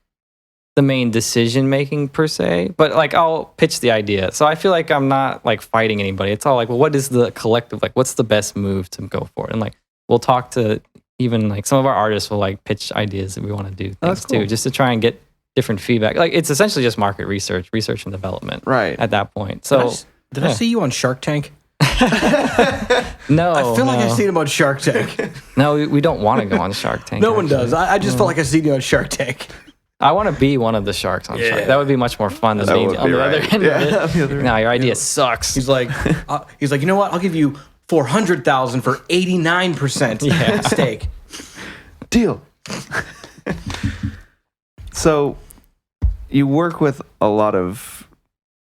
the main decision making per se, but like I'll pitch the idea. So I feel like I'm not like fighting anybody. It's all like, well, what is the collective, like what's the best move to go for it? And like we'll talk to even like some of our artists will like pitch ideas that we want to do things too, just to try and get different feedback. Like it's essentially just market research and development at that point. So did I see you on Shark Tank? No, I feel like I've seen him on Shark Tank. No, we don't want to go on Shark Tank. No one does. I just felt like I've seen you on Shark Tank. I want to be one of the sharks on Shark. That would be much more fun than being on the other end of it. No, your idea sucks. He's like, you know what? I'll give you $400,000 for 89% stake. Deal. So, you work with a lot of,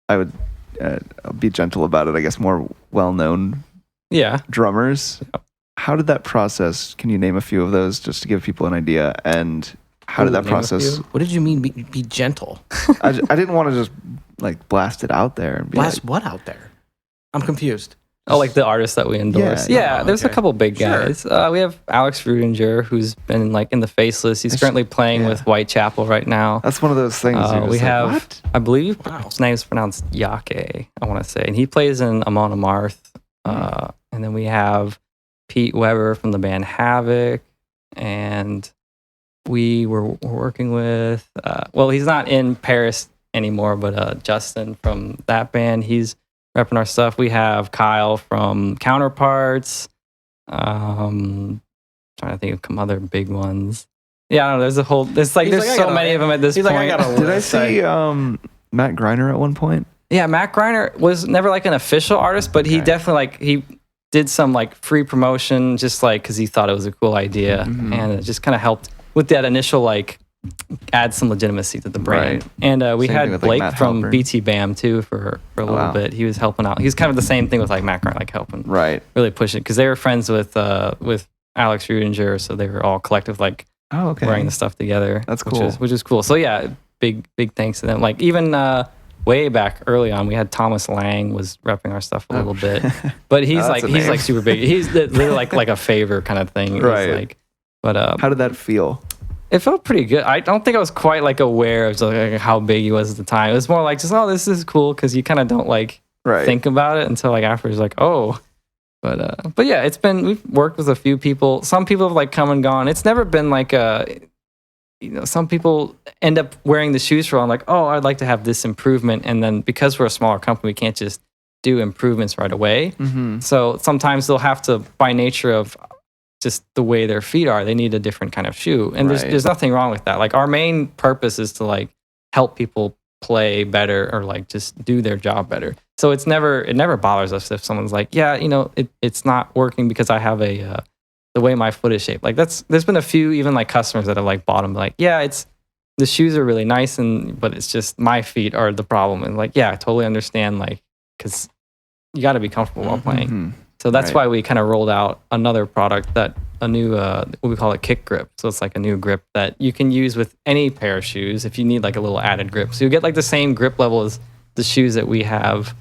I would I'll be gentle about it, I guess, more well-known drummers. Yep. How did that process, can you name a few of those just to give people an idea? And how did that process? What did you mean be gentle? I didn't want to just like blast it out there. And be blast what out there? I'm confused. Oh, like the artists that we endorse. Yeah, there's a couple big guys. We have Alex Rudinger, who's been like in the Faceless. He's currently playing with Whitechapel right now. That's one of those things. We have, what? I believe his name is pronounced Yake, I want to say. And he plays in Amon Amarth. And then we have Pete Weber from the band Havoc. And we were working with, he's not in Paris anymore, but Justin from that band, he's repping our stuff. We have Kyle from Counterparts. Trying to think of some other big ones. Yeah, I don't know. There's so many of them at this point. Did I see Matt Greiner at one point? Yeah, Matt Greiner was never like an official artist, but he definitely he did some like free promotion just like because he thought it was a cool idea, and it just kind of helped with that initial like add some legitimacy to the brand. Right. And we had Blake from BT Bam too for a little bit. He was helping out. He's kind of the same thing with like Matt Greiner, like helping really push it because they were friends with Alex Rudinger, so they were all collective like wearing the stuff together. That's cool. Which is cool. So yeah, big thanks to them. Like even way back early on, we had Thomas Lang was repping our stuff a little bit, but he's like super big. He's literally like a favor kind of thing. Right. But how did that feel? It felt pretty good. I don't think I was quite like aware of like how big he was at the time. It was more like just, oh, this is cool, because you kind of don't like think about it until like afterwards, like, oh. But yeah, we've worked with a few people. Some people have like come and gone. It's never been like some people end up wearing the shoes for a while, like, oh, I'd like to have this improvement. And then because we're a smaller company, we can't just do improvements right away. Mm-hmm. So sometimes they'll have to, by nature of just the way their feet are, they need a different kind of shoe. And there's nothing wrong with that. Like, our main purpose is to like help people play better or like just do their job better. So it never bothers us if someone's like, yeah, it's not working because I have the way my foot is shaped. Like, there's been a few even like customers that have like bought them, like, yeah, the shoes are really nice, but it's just my feet are the problem. And like, yeah, I totally understand, like, because you got to be comfortable while playing. Mm-hmm. So that's why we kind of rolled out another product, a new, what we call a kick grip. So it's like a new grip that you can use with any pair of shoes if you need like a little added grip. So you get like the same grip level as the shoes that we have,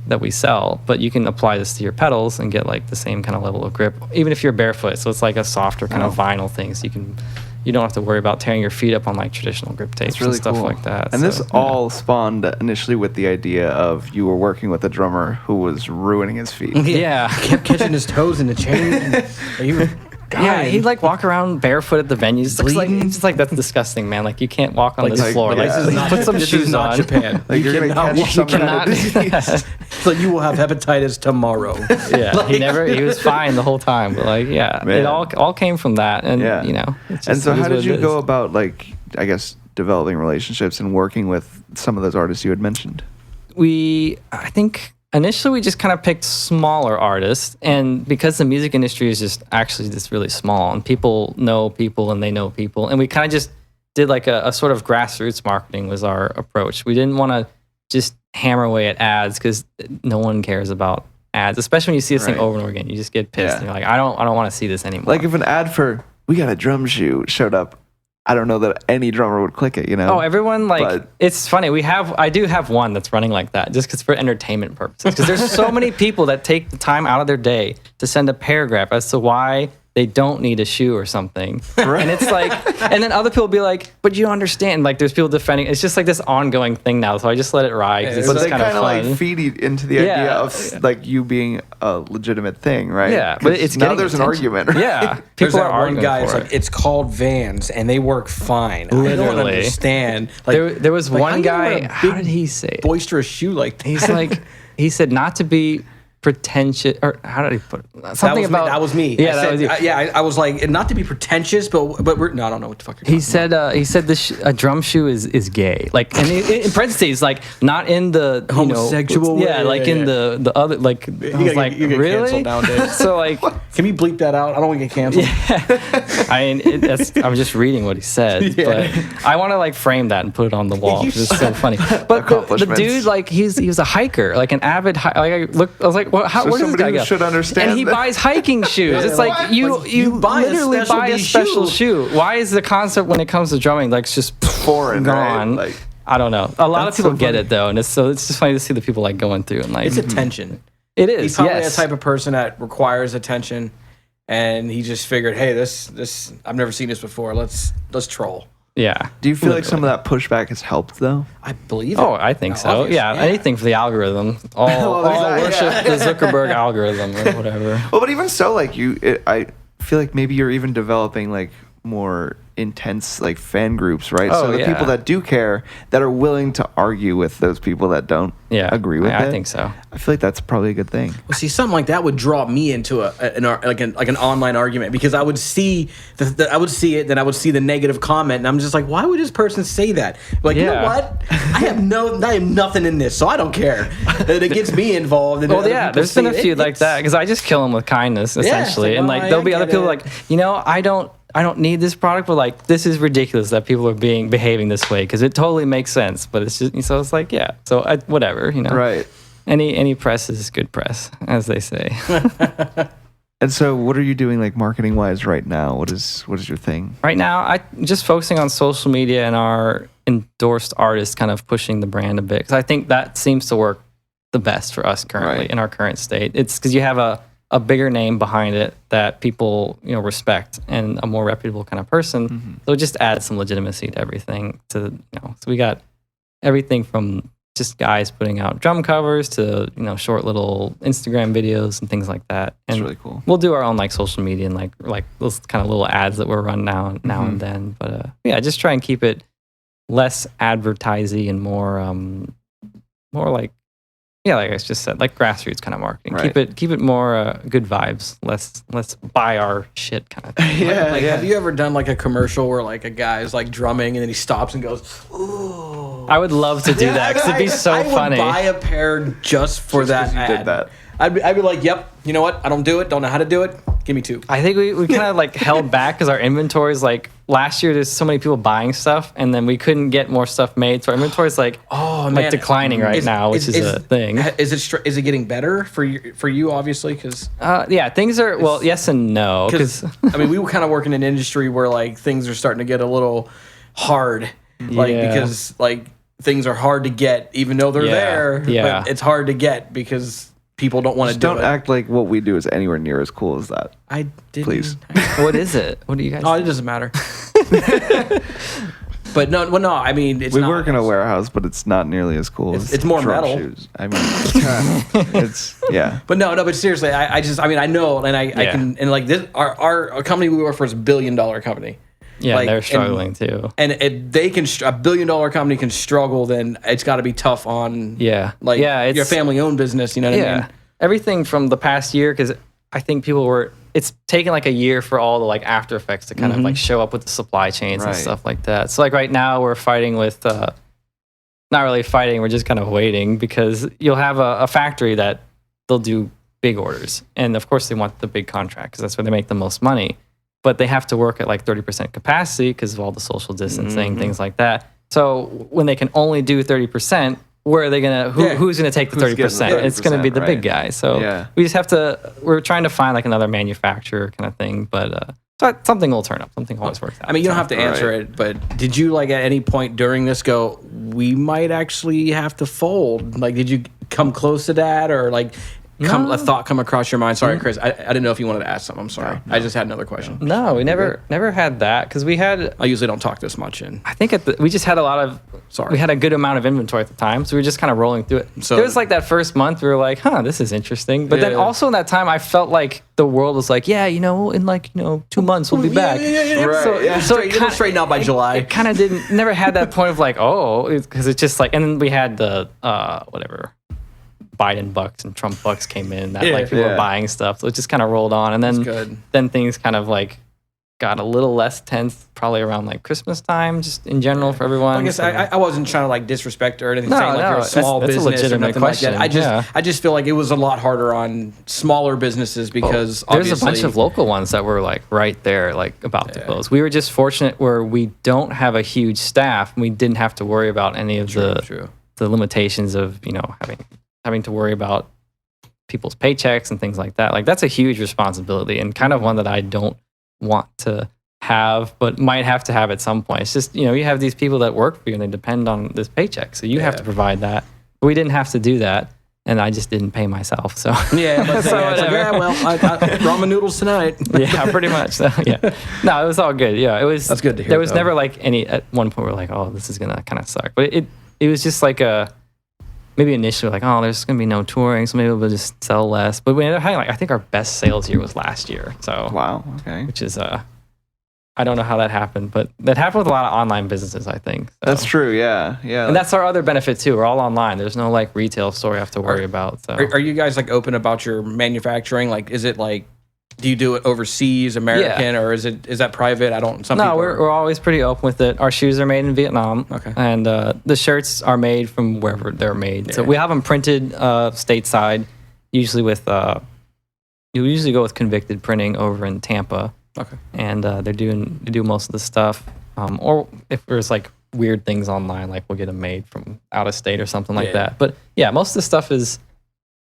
that we sell, but you can apply this to your pedals and get like the same kind of level of grip, even if you're barefoot. So it's like a softer kind of vinyl thing. So you don't have to worry about tearing your feet up on like traditional grip tapes and stuff like that. And this all spawned initially with the idea of you were working with a drummer who was ruining his feet. Yeah. He kept catching his toes in the chain. Yeah, he'd like walk around barefoot at the venues. It's just like, that's disgusting, man. Like, you can't walk on this floor. Like, put some shoes on. Japan. Like, you're gonna catch some kind of disease. So you will have hepatitis tomorrow. Yeah, he was fine the whole time. But like, yeah, man. It all came from that. And and so how did you go about, like, I guess, developing relationships and working with some of those artists you had mentioned? I think initially we just kind of picked smaller artists, and because the music industry is just actually just really small, and people know people and they know people, and we kind of just did like a sort of grassroots marketing was our approach. We didn't want to just hammer away at ads, because no one cares about ads, especially when you see this thing over and over again. You just get pissed and you're like, I don't want to see this anymore. Like, if an ad for "we got a drum shoe" showed up, I don't know that any drummer would click it, Oh, everyone, like, it's funny. I do have one that's running like that, just because for entertainment purposes. Because there's so many people that take the time out of their day to send a paragraph as to why they don't need a shoe or something. Right. And it's like, and then other people will be like, but you don't understand. Like, there's people defending. It's just like this ongoing thing now. So I just let it ride. It's but they kind of like feed into the idea of like you being a legitimate thing, right? Yeah, but it's now there's attention. An argument. Right? Yeah, people are arguing. One guy, it's like, it's called Vans and they work fine. Literally. I don't understand. Like, there was one guy. How did he say? Boisterous shoe like that. He's like, he said not to be pretentious, or how did he put it? Something about that was me. Yeah, that was you. I was like, not to be pretentious, but we're I don't know what the fuck you're talking about. He said a drum shoe is gay, like, and in parentheses, like, not in the homosexual way. Like in the other, like, I was like, you get really? Nowadays. So like, can we bleep that out? I don't want to get canceled. Yeah. I mean, I'm just reading what he said, but I want to like frame that and put it on the wall because it's so funny. But the dude, like, he was a hiker, like an avid I was like, what does this guy go? Should understand. And he buys hiking shoes. It's like you literally buy a special shoe. Why is the concept when it comes to drumming like just foreign, gone? Right? Like, I don't know. A lot of people get it though, and it's just funny to see the people like going through and like it's attention. It is. He's probably the type of person that requires attention, and he just figured, hey, this I've never seen this before. Let's troll. Yeah. Do you feel like some of that pushback has helped though? I believe it. Oh, I think so. Yeah, anything for the algorithm. All worship the Zuckerberg algorithm or whatever. Well, but even so, like I feel like maybe you're even developing like more intense like fan groups, right? Oh, so the people that do care, that are willing to argue with those people that don't agree with it. I think so. I feel like that's probably a good thing. Well, see, something like that would draw me into an online argument, because I would see I would see it, then I would see the negative comment, and I'm just like, why would this person say that? Like, you know what? I have nothing in this, so I don't care. And it gets me involved. And there's been a few like that, because I just kill them with kindness, essentially. Like, and like there'll be other people like, I don't need this product, but like, this is ridiculous that people are behaving this way, because it totally makes sense. But it's just, so it's like, whatever, Right. Any press is good press, as they say. And so, what are you doing, like, marketing wise right now? What is your thing? Right now, I just focusing on social media and our endorsed artists kind of pushing the brand a bit, because I think that seems to work the best for us currently in our current state. It's because you have a bigger name behind it that people respect, and a more reputable kind of person. So it just adds some legitimacy to everything. So we got everything from just guys putting out drum covers to short little Instagram videos and things like that. And That's really cool. We'll do our own like social media and like those kind of little ads that we're running now and then. But just try and keep it less advertising and more like like I just said, like grassroots kind of marketing. Right. Keep it more good vibes. Let's buy our shit kind of thing. Have you ever done like a commercial where like a guy is like drumming and then he stops and goes, "Ooh"? I would love to do that because it'd be so funny. I would buy a pair just for that you ad. did that. I'd be like, yep, you know what? I don't do it. Don't know how to do it. Give me 2. I think we kind of like held back because our inventory is like last year. There's so many people buying stuff, and then we couldn't get more stuff made. So our inventory is like declining right now, which is a thing. Is it getting better for you obviously? Because things are yes and no. Because I mean, we kind of work in an industry where like things are starting to get a little hard, because like things are hard to get, even though they're there. Yeah. But it's hard to get because people don't want to do it. Don't act like what we do is anywhere near as cool as that. I didn't. Please. What is it? What do you guys? Oh, it doesn't matter. But no. I mean, We work in a warehouse, but it's not nearly as cool. It's more drum metal. shoes. I mean, it's But no. But seriously, I know, and I can, and like this, our company we work for is $1 billion company. Yeah, they're struggling too. And if they can, $1 billion company can struggle, then it's got to be tough on your family owned business. You know what I mean? Everything from the past year, because I think it's taken like a year for all the like after effects to kind of like show up with the supply chains and stuff like that. So like right now we're fighting with, not really fighting, we're just kind of waiting, because you'll have a factory that they'll do big orders. And of course they want the big contract because that's where they make the most money. But they have to work at like 30% capacity because of all the social distancing, things like that. So when they can only do 30%, where are they gonna? Who's gonna take the 30%? It's gonna be the big guy. So we just have to. We're trying to find like another manufacturer kind of thing, but something will turn up. Something always works out. I mean, you don't have to answer it, but did you like at any point during this go, we might actually have to fold? Like, did you come close to that, or like? A thought come across your mind? Sorry, Chris. I didn't know if you wanted to ask something. I'm sorry. No. I just had another question. No, we never had that because we had. I usually don't talk this much in. I think we just had a lot of. Sorry. We had a good amount of inventory at the time, so we were just kind of rolling through it. So it was like that first month, we were like, this is interesting. But then also in that time, I felt like the world was like, in like 2 months we'll be back. Right. So it kind of straighten out by July. It kind of never had that point of like, because it's just like, and then we had the whatever. Biden bucks and Trump bucks came in that like people were buying stuff, so it just kind of rolled on, and then things kind of like got a little less tense probably around like Christmas time, just in general for everyone. I guess I wasn't trying to like disrespect or anything, saying like you're a small that's business a legitimate or nothing question. like that. I just feel like it was a lot harder on smaller businesses because there's a bunch of local ones that were like right there, like about to close. We were just fortunate where we don't have a huge staff, and we didn't have to worry about any of the limitations of having to worry about people's paychecks and things like that. Like that's a huge responsibility and kind of one that I don't want to have, but might have to have at some point. It's just, you have these people that work for you and they depend on this paycheck. So you have to provide that. But we didn't have to do that. And I just didn't pay myself. So ramen noodles tonight. Yeah, pretty much. So, no, it was all good. Yeah, it was. That's good to hear. There was never like at one point we're like, oh, this is gonna kind of suck. But it was just like maybe initially like, oh, there's going to be no touring, so maybe we'll just sell less. But we ended up having I think our best sales year was last year. So wow, okay. Which is I don't know how that happened, but that happened with a lot of online businesses, I think. So. That's true, yeah. And that's our other benefit too. We're all online. There's no like retail store you have to worry about. So are you guys like open about your manufacturing? Like, is it like, do you do it overseas, American, or is that private? We're always pretty open with it. Our shoes are made in Vietnam, and the shirts are made from wherever they're made. Yeah. So we have them printed stateside, usually with you usually go with Convicted Printing over in Tampa. Okay, and they do most of the stuff. Or if there's like weird things online, like we'll get them made from out of state or something like that. But yeah, most of the stuff is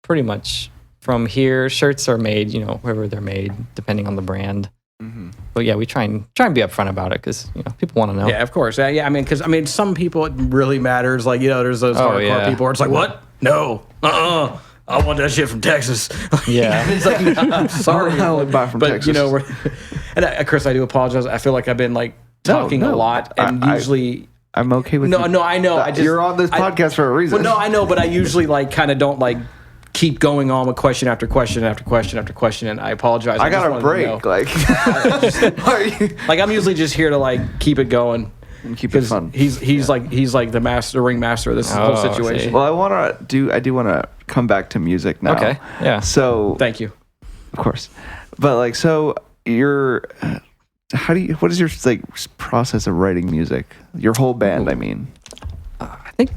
pretty much. From here, shirts are made, wherever they're made, depending on the brand. But yeah, we try and be upfront about it because people want to know. Yeah, of course. Yeah, I mean, because some people it really matters. Like there's those hardcore people where it's like, what? No, I want that shit from Texas. Yeah, it's like, I'm sorry, I only buy from Texas. Chris, I do apologize. I feel like I've been like talking a lot, and usually. I'm okay with No, I know. You're on this podcast for a reason. Well, no, I know, but I usually kind of don't keep going on with question after question after question after question, and I apologize. I got a break. I'm usually just here to keep it going and keep it fun. He's like the ring master of this whole situation. Well, I do want to come back to music now. Okay. Yeah. So thank you. Of course, but so you're. What is your process of writing music? Your whole band, I mean. I think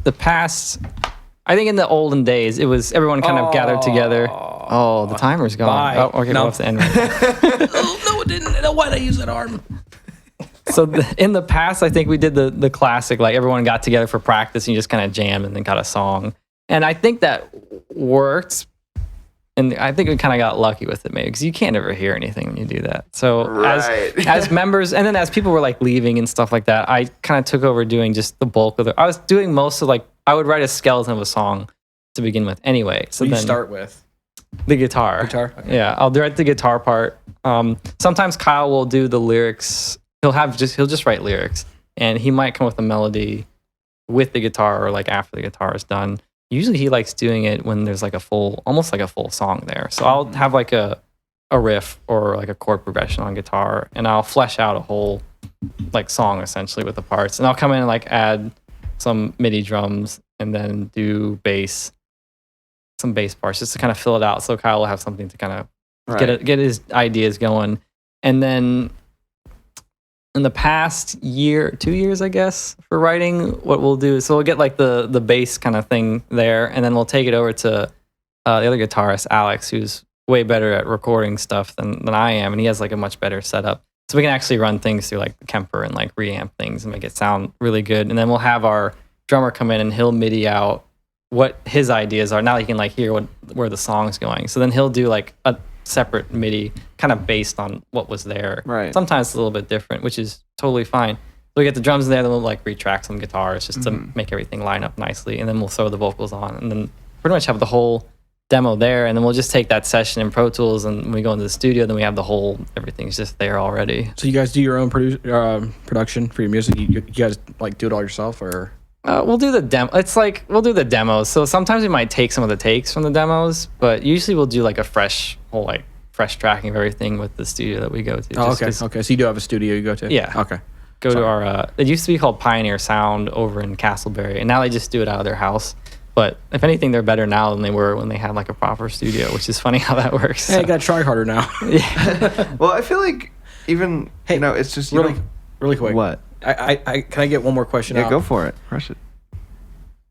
in the olden days, it was everyone kind of gathered together. Oh, the timer's gone. Bye. Oh, okay, no. we'll have to end right now. No, it didn't. Why did I use that arm? So in the past, I think we did the classic, everyone got together for practice and you just kind of jammed and then got a song. And I think that worked. And I think we kind of got lucky with it, maybe, because you can't ever hear anything when you do that. So as members, and then as people were leaving and stuff like that, I kind of took over doing just the bulk of I was doing most of I would write a skeleton of a song to begin with anyway. So what do then you start with? The guitar. Okay. Yeah, I'll write the guitar part. Sometimes Kyle will do the lyrics. He'll just write lyrics, and he might come with a melody with the guitar or after the guitar is done. Usually he likes doing it when there's almost like a full song there. So I'll have a riff or a chord progression on guitar, and I'll flesh out a whole song essentially with the parts. And I'll come in and add some MIDI drums and then do some bass parts just to kind of fill it out. So Kyle will have something to kind of get his ideas going. And then in the past 2 years, I guess, for writing, what we'll do is we'll get the bass kind of thing there, and then we'll take it over to the other guitarist, Alex, who's way better at recording stuff than I am, and he has a much better setup. So we can actually run things through the Kemper and reamp things and make it sound really good. And then we'll have our drummer come in and he'll MIDI out what his ideas are. Now he can hear where the song's going. So then he'll do a separate MIDI kind of based on what was there. Right. Sometimes it's a little bit different, which is totally fine. So we get the drums in there, then we'll retrack some guitars just to make everything line up nicely, and then we'll throw the vocals on, and then pretty much have the whole demo there, and then we'll just take that session in Pro Tools, and when we go into the studio, then we have everything's just there already. So you guys do your own production for your music? You guys do it all yourself, or? We'll do the demo. It's we'll do the demos. So sometimes we might take some of the takes from the demos, but usually we'll do a fresh tracking of everything with the studio that we go to. Oh, okay. So you do have a studio you go to? Yeah. Okay. Go to our. It used to be called Pioneer Sound over in Castleberry, and now they just do it out of their house. But if anything, they're better now than they were when they had a proper studio, which is funny how that works. Hey, I gotta try harder now. Yeah. Well, I feel even it's just really quick. What? I can I get one more question? Yeah, go for it. Crush it.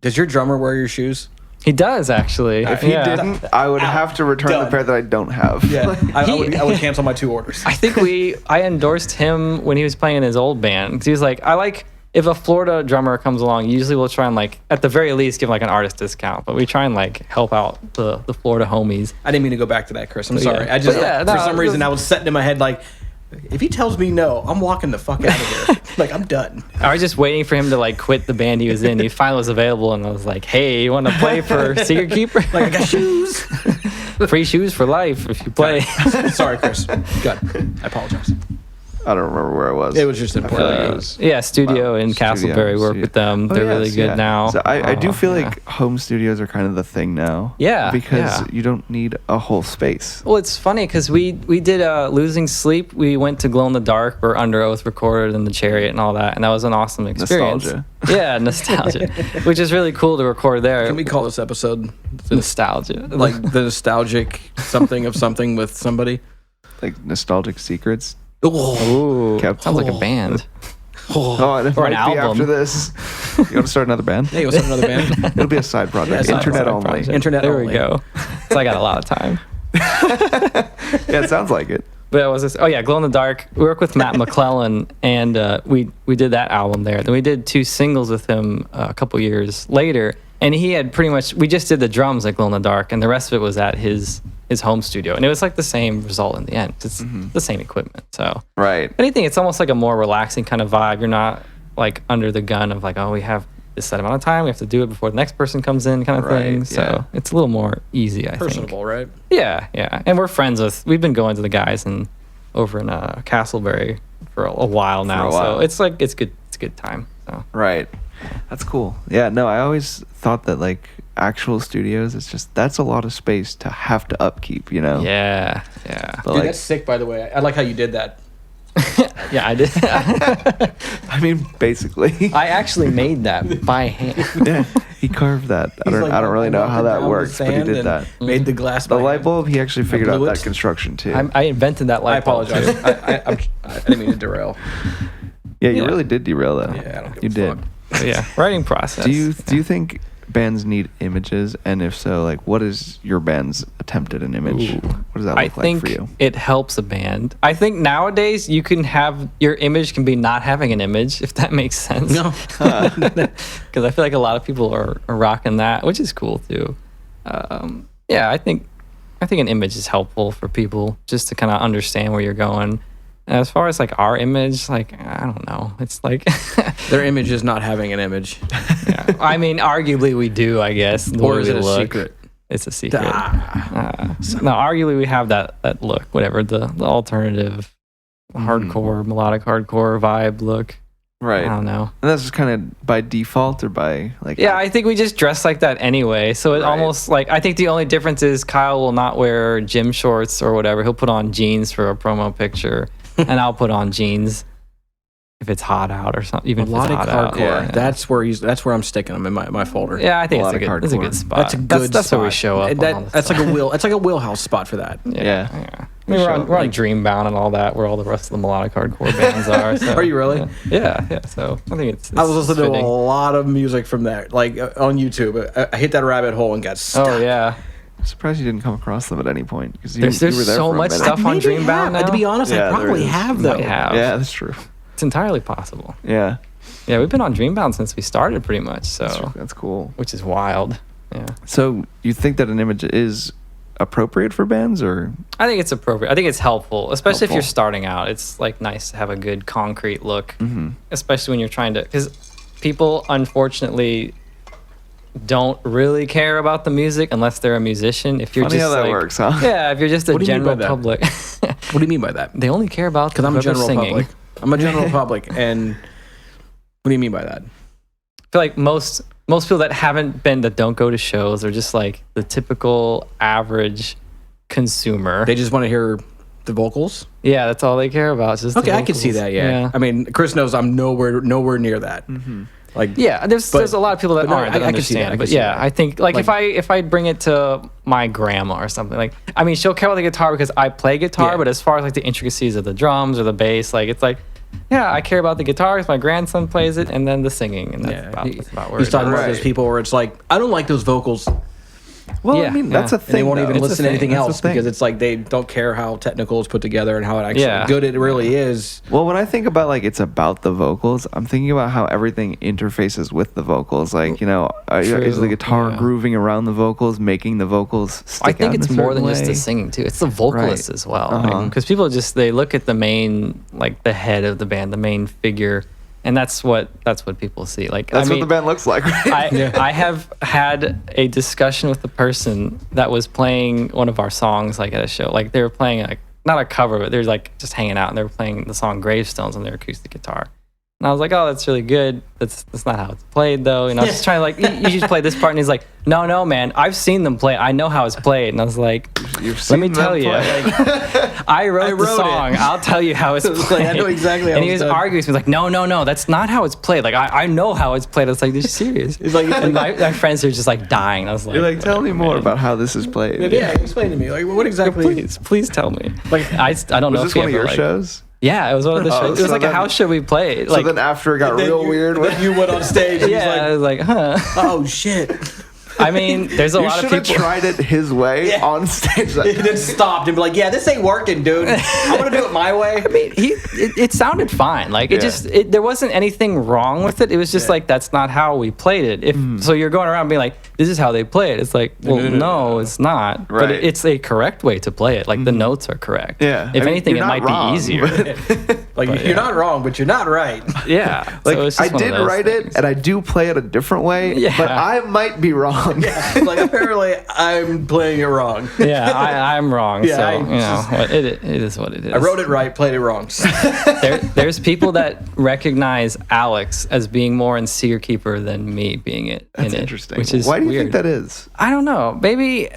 Does your drummer wear your shoes? He does, actually. If he didn't, I would have to return the pair that I don't have. Yeah, I would cancel my 2 orders. I think I endorsed him when he was playing in his old band, because he was I like if a Florida drummer comes along, usually we'll try and at the very least give an artist discount, but we try and help out the Florida homies. I didn't mean to go back to that, Chris. I'm sorry. Yeah. I just for some reason I was setting in my head if he tells me no, I'm walking the fuck out of here. I'm done. I was just waiting for him to quit the band he was in. He finally was available, and I was like, "Hey, you want to play for Secret Keeper? I got shoes, free shoes for life if you play." Sorry, Chris. Good. I apologize. I don't remember where it was. It was just in Portland. Studio in Castleberry. Work with them. They're really good now. So I do feel home studios are kind of the thing now. Yeah. Because you don't need a whole space. Well, it's funny because we did Losing Sleep. We went to Glow in the Dark. We're Under Oath recorded in the Chariot and all that. And that was an awesome experience. Nostalgia. Yeah, nostalgia. Which is really cool to record there. Can we call this episode Nostalgia? The nostalgic something of something with somebody? Nostalgic secrets. Ooh, sounds like a band. It Or an might be album. after this. You want to start another band? Yeah, you want to start another band? It'll be a side project. Yeah, Internet only. Project. Internet there only. we go. So I got a lot of time. Yeah, it sounds like it. But it was this, Glow in the Dark. We work with Matt McClellan, and we did that album there. Then we did 2 singles with him a couple years later, and he had pretty much, we just did the drums at Glow in the Dark, and the rest of it was at his his home studio, and it was like the same result in the end. It's the same equipment. So Right. if anything, it's almost like a more relaxing kind of vibe. You're not like under the gun of like, oh, we have this set amount of time, we have to do it before the next person comes in, kind of thing. So it's a little more easy, I Personable, right? think. Yeah, and we've been going to the guys over in Castleberry for a while now. So it's like it's good. It's a good time. So Right. That's cool. Yeah, no, I always thought that like actual studios, that's a lot of space to have to upkeep, you know? yeah. But Dude, like, that's sick, by the way. I like how you did that. Yeah, I did. I mean, basically. I actually made that by hand. Yeah, he carved that. I don't really know how that works, but he did that. Made the glass. The by light hand. bulb, he actually figured out blew that it. construction too. I invented that I light bulb. apologize. too. I didn't mean to derail. Yeah, you Yeah. really did derail though. Yeah, I don't give You a did. fuck. But yeah, writing process. Do you think bands need images? And if so, like, what is your band's attempt at an image? Ooh. What does that I look like think for you? it helps a band. I think nowadays you can have your image can be not having an image, if that makes sense. No. Because I feel like a lot of people are rocking that, which is cool too. Yeah, I think an image is helpful for people just to kind of understand where you're going. And as far as like our image, like I don't know, it's like Their image is not having an image. yeah. I mean, arguably we do, I guess. the Or way is we it a look. secret? It's a secret. Ah. No, arguably we have that look, whatever the alternative, hardcore, melodic hardcore vibe look. Right. I don't know. And that's just kind of by default or by like. Yeah, I think we just dress like that anyway. So it Right. almost like I think the only difference is Kyle will not wear gym shorts or whatever. He'll put on jeans for a promo picture, and I'll put on jeans if it's hot out or something. Even if it's Melodic hot out. hardcore. Yeah. That's where I'm sticking them in my folder. Yeah, I think it's a Melodic good hardcore. spot. That's a good That's spot. where we show up. And on all the that's like stuff. that's like a wheelhouse spot for that. Yeah. I mean, we're on Dreambound and all that, where all the rest of the melodic hardcore bands are. So, Are you really? Yeah. So I think it's I was listening fitting. to a lot of music from that, like on YouTube. I hit that rabbit hole and got stuck. Oh yeah, I'm surprised you didn't come across them at any point because you, There's you were there so for a much minute. stuff on Maybe Dreambound have. now. To be honest, Yeah, I there probably is. have though. Might have. Yeah, that's true. It's entirely possible. Yeah, Yeah, we've been on Dreambound since we started, pretty much. So, that's cool. which is wild. Yeah, So you think that an image is appropriate for bands, or I think it's appropriate. I think it's helpful, especially if you're Helpful. starting out. It's like nice to have a good concrete look, especially when you're trying to, because people unfortunately don't really care about the music unless they're a musician. If you're funny just how that like, works, huh? yeah, if you're just a What do you mean by general that? public, What do you mean by that? they only care about Because I'm a whoever's general singing. public. I'm a general public, and what do you mean by that? I feel like most people that don't go to shows are just like the typical average consumer. They just want to hear the vocals. Yeah, that's all they care about. It's just the Okay, I can see vocals. that. Yeah. I mean, Chris knows I'm nowhere near that. Like, Yeah, there's a lot of people that but no, aren't that I can see that, understand. I can But see yeah, that. I think like if I bring it to my grandma or something, like I mean she'll care about the guitar because I play guitar, Yeah. but as far as like the intricacies of the drums or the bass, like it's like yeah, I care about the guitar because my grandson plays it, and then the singing, and that's about where he's it talking is. about those people where it's like, I don't like those vocals, and Well, Yeah, I mean, that's a yeah. thing. they won't though. even It's a listen to thing. anything That's the else thing. because it's like they don't care how technical it's put together and how it actually Yeah. good it really is. Well, when I think about like it's about the vocals, I'm thinking about how everything interfaces with the vocals. Like, you know, is the True, guitar yeah. grooving around the vocals, making the vocals stick I think out in it's a more certain than just way? the singing too. It's the vocalist Right. as well. Uh-huh. Because people just they look at the main like the head of the band, the main figure, and that's what people see. Like That's I mean, what the band looks like, right? I have had a discussion with the person that was playing one of our songs like at a show. Like they were playing like not a cover, but they're like just hanging out and they were playing the song Gravestones on their acoustic guitar. And I was like, oh, that's really good. That's not how it's played though. And I was just trying to like, you should play this part. And he's like, no, man, I've seen them play. I know how it's played. And I was like, You've let me seen tell them you, play. like, I wrote the it. song. I'll tell you how it's It's played. like, I know exactly how And he it's was done. arguing with me like, no, that's not how it's played. Like I know how it's played. I was like, are you serious? It's like, And my friends are just like dying. I was like, You're like, tell me more man. about how this is played. yeah, explain to me. Like, what exactly? Please tell me. Like, I don't know Was if this he one of ever, your like- shows? Yeah, it was one of the Oh, shows. It was so like a then- house show we played. So Like, then after it got then real you- weird, then you went on stage. And yeah, I he's was like, huh. like, oh shit. I mean, there's a You lot of should have people. tried it his way on stage. And then stopped and be like, yeah, this ain't working, dude. I want to do it my way. I mean, it sounded fine. Like there wasn't anything wrong with it. It was just like that's not how we played it. So you're going around being like, this is how they play it. It's like, well, no, it's not. Right. But it's a correct way to play it. Like the notes are correct. Yeah. If I mean, anything, you're it not might wrong, be easier. Like, you're not wrong, but you're not right. Yeah. Like so it's just I one of did those write things. it, and I do play it a different way. Yeah. But I might be wrong. Like, apparently, I'm playing it wrong. Yeah, I'm wrong. Yeah, So it is what it is. I wrote it right, played it wrong. There's people that recognize Alex as being more in Seer Keeper than me being it. That's in interesting. It, which is Why do you weird. think that is? I don't know. Maybe.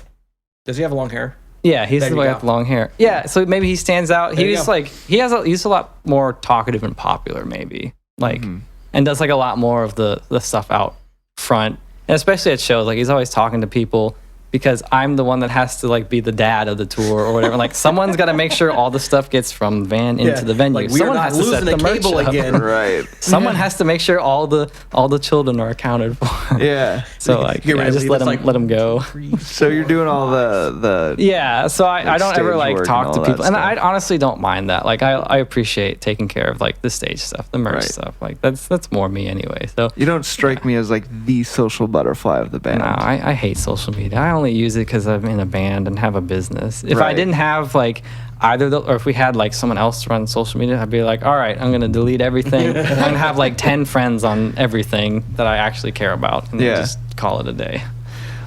Does he have long hair? Yeah, he's There the you guy go. with long hair. Yeah, so maybe he stands out. There you He's go. like he's a lot more talkative and popular, maybe like, and does like a lot more of the stuff out front, and especially at shows. Like he's always talking to people because I'm the one that has to like be the dad of the tour or whatever. Like someone's got to make sure all the stuff gets from the van into the venue. Like, we Someone are not has to set losing the a merch cable up. again. Right. Someone has to make sure all the children are accounted for. Yeah. So like, Get ready to just leave. let It's them go. So you're doing all the Yeah, so I don't ever stage like work talk and to all that people, and I stuff. honestly don't mind that. Like I appreciate taking care of like the stage stuff, the merch Right. stuff. Like that's more me anyway. So You don't strike me as like the social butterfly of the band. no, I hate social media. I only use it because I'm in a band and have a business. If I Right. didn't have like either or if we had like someone else run social media, I'd be like, all right, I'm gonna delete everything. I'm gonna have like 10 friends on everything that I actually care about, and Yeah. then just call it a day.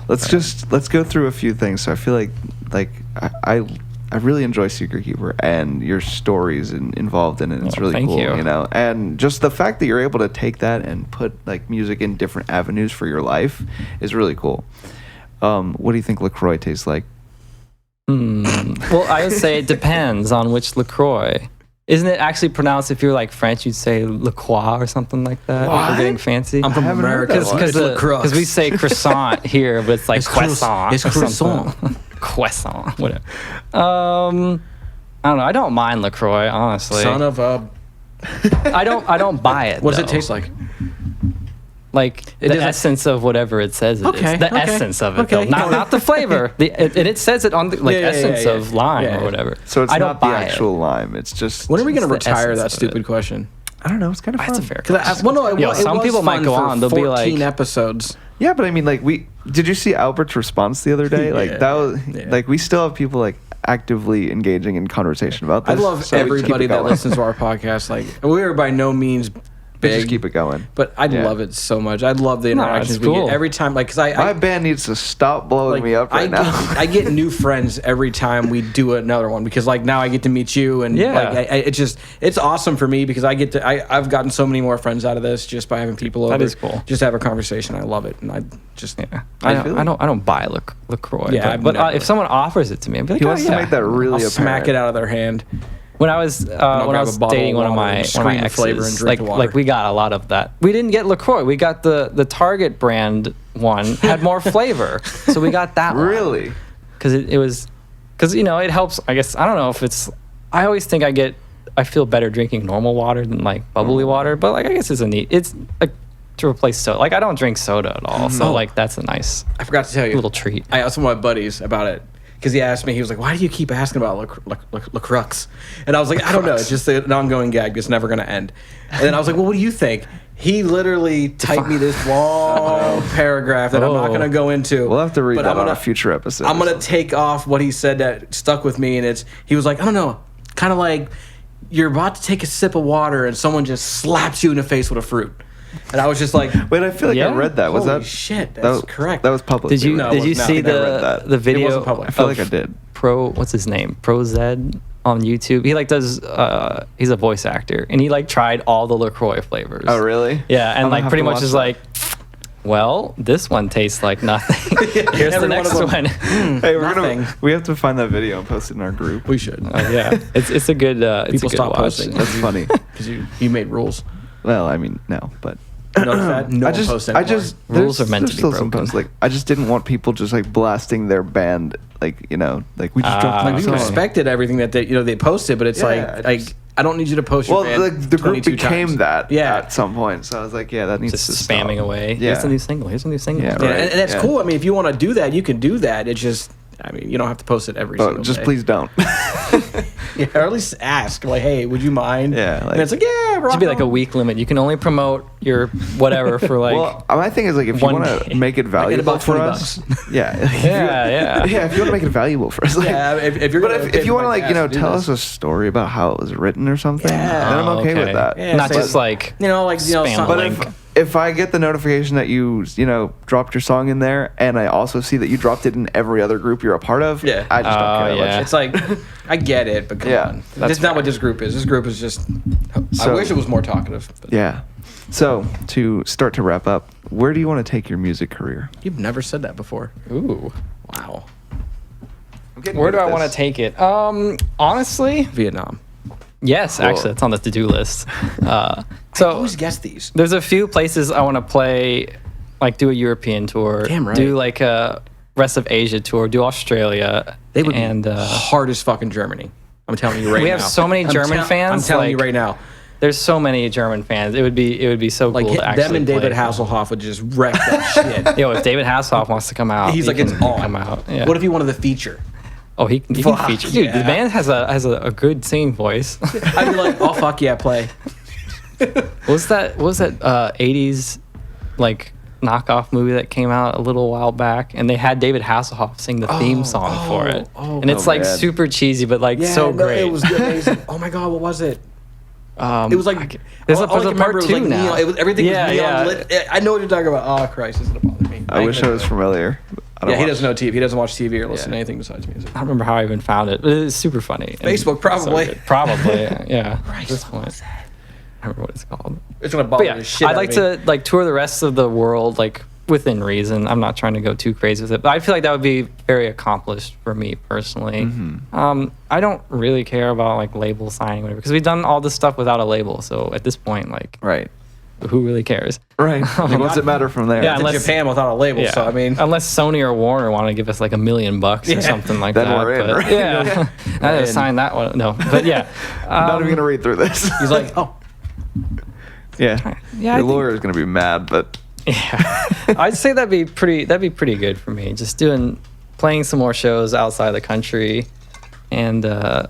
Let's go through a few things. So I feel like I really enjoy Secret Keeper and your stories involved in it. It's Oh, really thank cool, you. know. And just the fact that you're able to take that and put like music in different avenues for your life is really cool. What do you think LaCroix tastes like? Well, I would say it depends on which LaCroix. Isn't it actually pronounced, if you're like French, you'd say La Croix or something like that? If What? we're getting fancy. I'm from haven't heard America. that one. It's LaCroix. Because we say croissant here, but it's like It's croissant. croissant. It's or croissant. something. Croissant, whatever. I don't know. I don't mind LaCroix, honestly. Son of a... I don't buy it. What does though. it taste like? Like the doesn't- essence of whatever it says it Okay, is. The okay, essence of it, okay. though. Not the flavor. And it says it on the Yeah, essence yeah. of lime Yeah. or whatever. So it's I don't not the buy actual lime. It's just When are we going to It's the retire essence that of stupid it. question? I don't know. It's kind of fun. That's a fair Because question. well, no, it Yo, was, some it was people might fun go for on, they'll be 14 like- episodes. Yeah, but I mean, like did you see Albert's response the other day? Like Yeah, that was yeah. like we still have people like actively engaging in conversation about I this. love so we just keep everybody it that going. listens to our podcast. Like, we are by no means We big, just keep it going. but I Yeah. love it so much. I love the interactions it's we cool. get every time. Like, because My band needs to stop blowing me up right now. I get new friends every time we do another one because like now I get to meet you and Yeah. like it's awesome for me because I've gotten so many more friends out of this just by having people over. That is cool. Just have a conversation. I love it, and I just Yeah. I I feel don't buy LaCroix. Yeah, I've but never- if someone offers it to me, I'd be like, He oh, wants yeah. to make that really I'll apparent. smack it out of their hand. When I was grab a bottle dating of one of water my and scream the exes, flavor and drink the water. like we got a lot of that. We didn't get LaCroix. We got the Target brand one had more flavor, so we got that one. Really? Because it helps. I guess I don't know if it's. I always think I feel better drinking normal water than like bubbly water, but like I guess it's like to replace soda. Like I don't drink soda at all, so like that's a nice I forgot to tell you. little treat. I asked one of my buddies about it because he asked me. He was like, "Why do you keep asking about LaCroix?" And I was like, "I don't know. It's just an ongoing gag. It's never going to end." And then I was like, "Well, what do you think?" He literally typed me this long paragraph that I'm not going to go into. We'll have to read but that I'm on gonna- a future episode. I'm going to take off what he said that stuck with me, and he was like, "I don't know, kind of like you're about to take a sip of water and someone just slaps you in the face with a fruit." And I was just like, Wait, I feel like Yeah? I read that. Was Holy that shit, that that's was, correct. That was public. Did you No, did you no, I see think I read that. the video? wasn't public. I feel like of I did. What's his name? Pro Zed on YouTube. He like does. He's a voice actor, and he like tried all the LaCroix flavors. Oh, really? Yeah, I'm and gonna like have pretty to much watch is that. like, well, this one tastes like nothing. Here's the Every one next of them. one. Hey, Nothing. we have to find that video and post it in our group. we should. Yeah, it's a good. It's People a good stop watch. posting. That's funny. Because you made rules. Well, I mean, no, but You notice that? No one posts anymore. Rules are meant to there's be still some broken. posts, like I just didn't want people just like blasting their band, like like we just dropped Like a we song. respected everything that they posted, but it's Yeah, like I don't need you to post your Well, band the group 22 became times. that Yeah. at some point, so I was like, yeah, that needs Just to spamming stop. away. Yeah. Here's a new single. Here's a new single. Yeah, Yeah, right. and that's Yeah. cool. I mean, if you want to do that, you can do that. It's just, I mean, you don't have to post it every But single just day. please don't. Yeah, or at least ask, like, hey, would you mind? Yeah, and like- it's like, yeah, rock Should be like a on. week limit. You can only promote your whatever for like. Well, my thing is like if you one want day. to make it valuable about for 20 us, yeah, yeah. yeah. If you want to make it valuable for us, like, Yeah, if you're but gonna if you want to my like ass to do tell this. us a story about how it was written or something, Yeah. then I'm okay with that. Yeah, Not say- just like like spam something. But link. if I get the notification that you dropped your song in there, and I also see that you dropped it in every other group you're a part of, Yeah. I just don't care. yeah. It's like, I get it, but come Yeah, on. that's That's not fair. what this group is. This group is just, I So- wish it was more talkative. But Yeah. So to start to wrap up, where do you want to take your music career? You've never said that before. ooh. Wow. Where do I want to take it? Honestly, Vietnam. yes. Cool. Actually, it's on the to-do list. I So always guess these. there's a few places I want to play, like do a European tour, Damn right. do like a rest of Asia tour, do Australia. They would and be hard as fucking Germany. I'm telling you right now. We have so many German fans, I'm telling you like- right now. there's so many German fans. It would be so Like cool to actually them and David play. Hasselhoff would just wreck that shit. Yo, if David Hasselhoff wants to come out, He's he like, it's can on. come out. Yeah. What if he wanted the feature? Oh, he can Fuck, feature. Dude, yeah. the band has a good singing voice. I'd be like, oh fuck yeah, play. What was that 80s like knockoff movie that came out a little while back, and they had David Hasselhoff sing the theme song for it, and it's like man. super cheesy but like so great. It was amazing. Oh my god, what was it? It was like there's all I a can remember part was, two like, now. neon. It was, everything Yeah, was neon yeah. lit. I know what you're talking about. Oh Christ, this is gonna bother me. I wish I was familiar. I don't Yeah, he watch- doesn't know TV. He doesn't watch TV or listen Yeah. to anything besides music. I don't remember how I even found it, but it's super funny. and Facebook, probably. so good. Probably, yeah. At Christ, this what point, was that? I don't remember what it's called. It's gonna But bother yeah, the shit I'd out like of me. to like tour the rest of the world like within reason. I'm not trying to go too crazy with it, but I feel like that would be very accomplished for me personally. I don't really care about like label signing whatever because we've done all this stuff without a label. So at this point, like, Right. who really cares? Right. Like, what's it matter from there? Yeah, to unless- Japan without a label. Yeah. So I mean, unless Sony or Warner want to give us like $1 million or something like Then that. we're in, but right? yeah, I didn't sign that one. No, but yeah, Not even gonna read through this. he's like, oh, yeah. Yeah, I Your think- lawyer is gonna be mad, but yeah, I'd say that'd be pretty good for me. Just playing some more shows outside the country, and I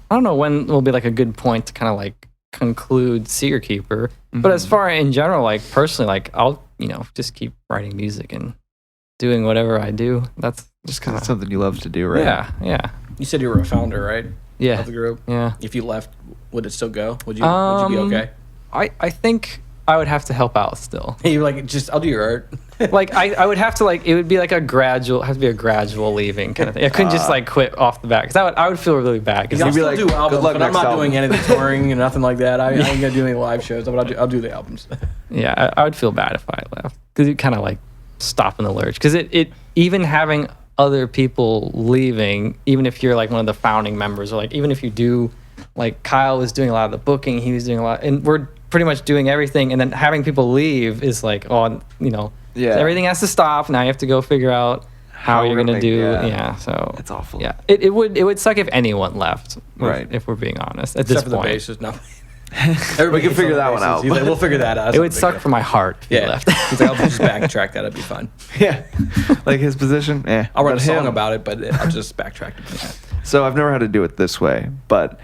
don't know when will be like a good point to kind of like conclude Seeker Keeper. But as far in general, like personally, like I'll just keep writing music and doing whatever I do. That's just because it's something you love to do, right? yeah. you said you were a founder, right? Yeah. Of the group. Yeah. If you left, would it still go? Would you be okay? I think I would have to help out still. You're like, just I'll do your art. Like I would have to like it would be like a gradual leaving kind of thing. I couldn't just like quit off the bat because I would feel really bad because I'll be still like, do "Good albums, luck but I'm next not album." doing any of the touring and nothing like that. I ain't gonna do any live shows, but I'll do the albums. yeah, I would feel bad if I left because it kind of like stop in the lurch because it even having other people leaving, even if you're like one of the founding members or like even if you do, like Kyle was doing a lot of the booking, he was doing a lot, and we're pretty much doing everything, and then having people leave is like, Yeah. everything has to stop. Now you have to go figure out how we're you're gonna gonna make- do. yeah. Yeah, so It's awful. Yeah, it would suck if anyone left. Right. If we're being honest, at Except for this the point, bassist. No. Everybody We can hates figure on the that one bassist. out. He's like, we'll figure that out. it would suck for my heart if he Yeah. left. He's like, I'll just backtrack that. That'd be fun. Yeah. Like his position. Yeah. I'll write a But song him- about it, but I'll just backtrack it. So I've never had to do it this way, but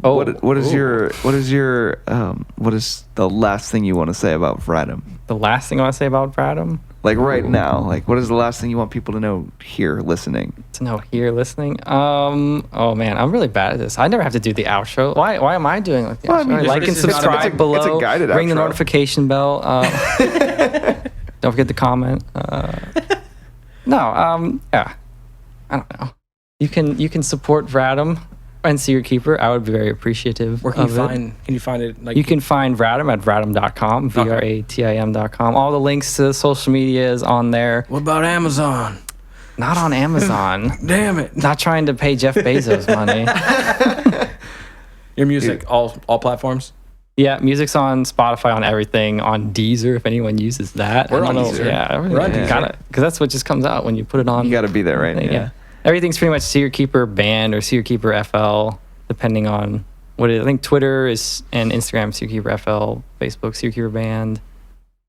Oh, what is ooh. what is the last thing you want to say about Vradom? The last thing I want to say about Vradom, Like right now, like what is the last thing you want people to know here listening? to know here listening. Oh man, I'm really bad at this. I never have to do the outro. Why am I doing like the Well, I outro? mean, just- Like and this is not a- subscribe it's a below. guided Ring the outro. notification bell. Don't forget to comment. Yeah. I don't know. You can support Vradom and Seeker Keeper. I would be very appreciative. Where can you of it. find? Can you find it? Like You can find Vradom at vradom.com, VRATIM.com. All the links to social media is on there. What about Amazon? Not on Amazon. Damn it! Not trying to pay Jeff Bezos money. Your music, all platforms. Yeah, music's on Spotify, on everything, on Deezer if anyone uses that. We're I don't on know. Deezer. Yeah, We're on Deezer. because that's what just comes out when you put it on. You got to be there, right? Yeah. Everything's pretty much Secret Keeper Band or Secret Keeper FL, depending on what it is. I think Twitter is and Instagram Secret Keeper FL, Facebook Secret Keeper Band,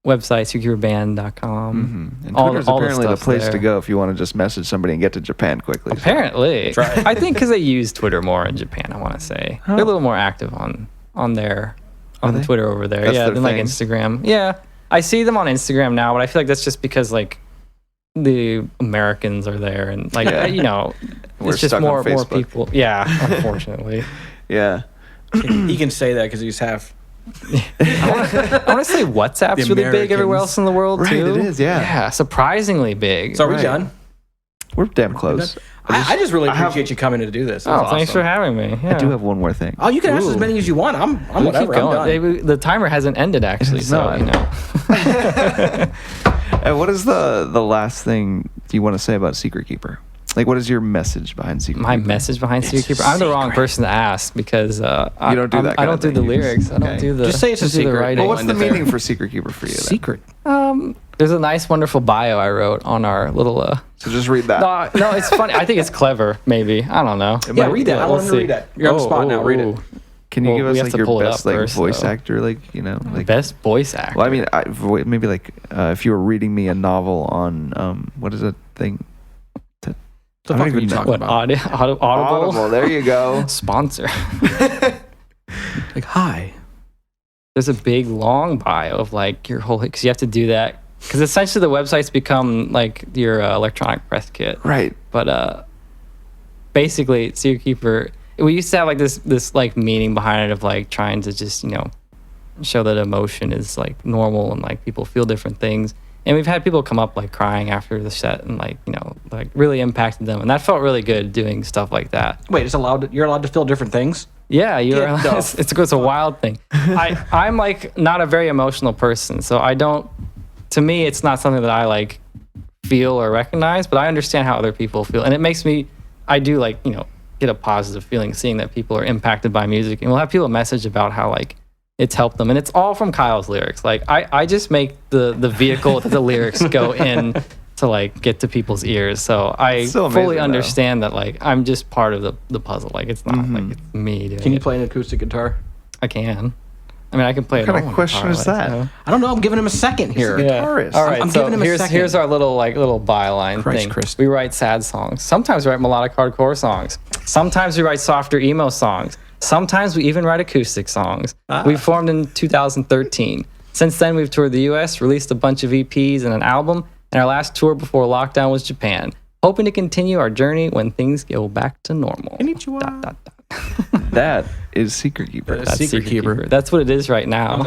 website secretkeeperband.com. And All Twitter's the apparently the stuff's place there. to go if you want to just message somebody and get to Japan quickly. So. Apparently, Try it. I think because they use Twitter more in Japan. I want to say they're a little more active on their Are they? Twitter over there. That's Yeah, their than like thing? Instagram. Yeah, I see them on Instagram now, but I feel like that's just because like the Americans are there and like Yeah. We're it's just stuck on more Facebook. people. Yeah, unfortunately. Yeah. He can say that because he's half. I want to say WhatsApp's The really big everywhere Americans. else in the world Right, too. it is, yeah. Yeah, surprisingly big. So are we Right. done? We're damn close. I just really I have- appreciate you coming to do this. It Oh, was thanks awesome. for having me. Yeah. I do have one more thing. Oh, you can ask as Ooh. many as you want. I'm We'll whatever. keep going. I'm done. The timer hasn't ended actually, It's so not. you know. And what is the last thing you want to say about Secret Keeper? Like, what is your message behind Secret My Keeper? message behind Secret Keeper. I'm the wrong person to ask because You don't do that I kind don't of do the thing. lyrics. I don't Okay. do the. Just say it's a do the secret. writing. Well, what's the End it there. meaning for Secret Keeper for you? Then? Secret. There's a nice, wonderful bio I wrote on our little. So just read that. No, it's funny. I think it's clever. Maybe I don't know. Yeah, read that. I We'll want him to see. read that. You're on the spot now. Read it. Can you Well, give we us have like to your pull it best up like first, voice though. actor, like like? Best voice actor. Well, I mean, maybe like if you were reading me a novel on what is that thing? The I fuck don't are you even talking what about? Audible Audible. There you go. sponsor. Like, hi. There's a big long bio of like your whole because you have to do that because essentially the website's become like your electronic press kit. Right. But basically, Secret Keeper, we used to have like this like meaning behind it of like trying to just show that emotion is like normal and like people feel different things. And we've had people come up like crying after the set and like like really impacted them, and that felt really good doing stuff like that. Wait, you're allowed to feel different things? Yeah, you're. Get the It's a wild thing. I'm like not a very emotional person, so I don't. To me, it's not something that I like feel or recognize, but I understand how other people feel, and it makes me. I do like get a positive feeling seeing that people are impacted by music, and we'll have people message about how like it's helped them, and it's all from Kyle's lyrics. Like I just make the vehicle that the lyrics go in to like get to people's ears. So I So amazing, fully though. understand that like I'm just part of the puzzle. Like it's not like it's me doing Can you it. play an acoustic guitar? I can. I mean, I can play. What kind of question is that? I don't know. I'm giving him a second here. Guitarist. All right. I'm so giving him a second. here's our little byline Christ, thing. Chris. We write sad songs. Sometimes we write melodic hardcore songs. Sometimes we write softer emo songs. Sometimes we even write acoustic songs. We formed in 2013. Since then, we've toured the U.S., released a bunch of EPs and an album, and our last tour before lockdown was Japan. Hoping to continue our journey when things go back to normal. Konnichiwa. That is Secret Keeper. That's Secret Keeper. That's what it is right now.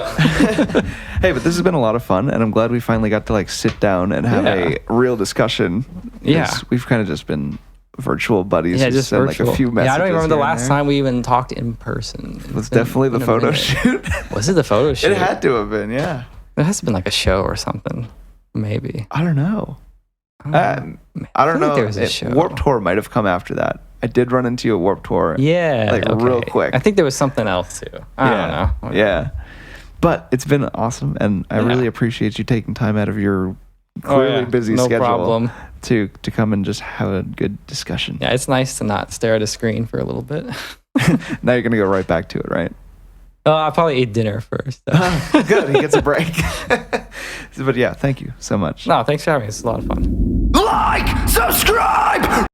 Hey, but this has been a lot of fun, and I'm glad we finally got to like sit down and have Yeah. a real discussion. 'Cause Yeah. we've kind of just been virtual buddies. Yeah, who just send, virtual. like a few messages. Yeah, I don't even remember the here and last there. time we even talked in person. It was definitely the photo shoot. Was it the photo shoot? It had to have been, yeah. It has been like a show or something, maybe. I don't know. I don't I feel like know. there was a show. Warped Tour might have come after that. I did run into you at Warped Tour. Yeah, like, real quick. I think there was something else too. I don't know. Whatever. Yeah. But it's been awesome, and I Yeah. really appreciate you taking time out of your clearly busy no schedule problem. to come and just have a good discussion. Yeah, it's nice to not stare at a screen for a little bit. Now you're gonna go right back to it, right? I'll probably eat dinner first. Good. He gets a break. But yeah, thank you so much. No, thanks for having me. It's a lot of fun. Like, subscribe,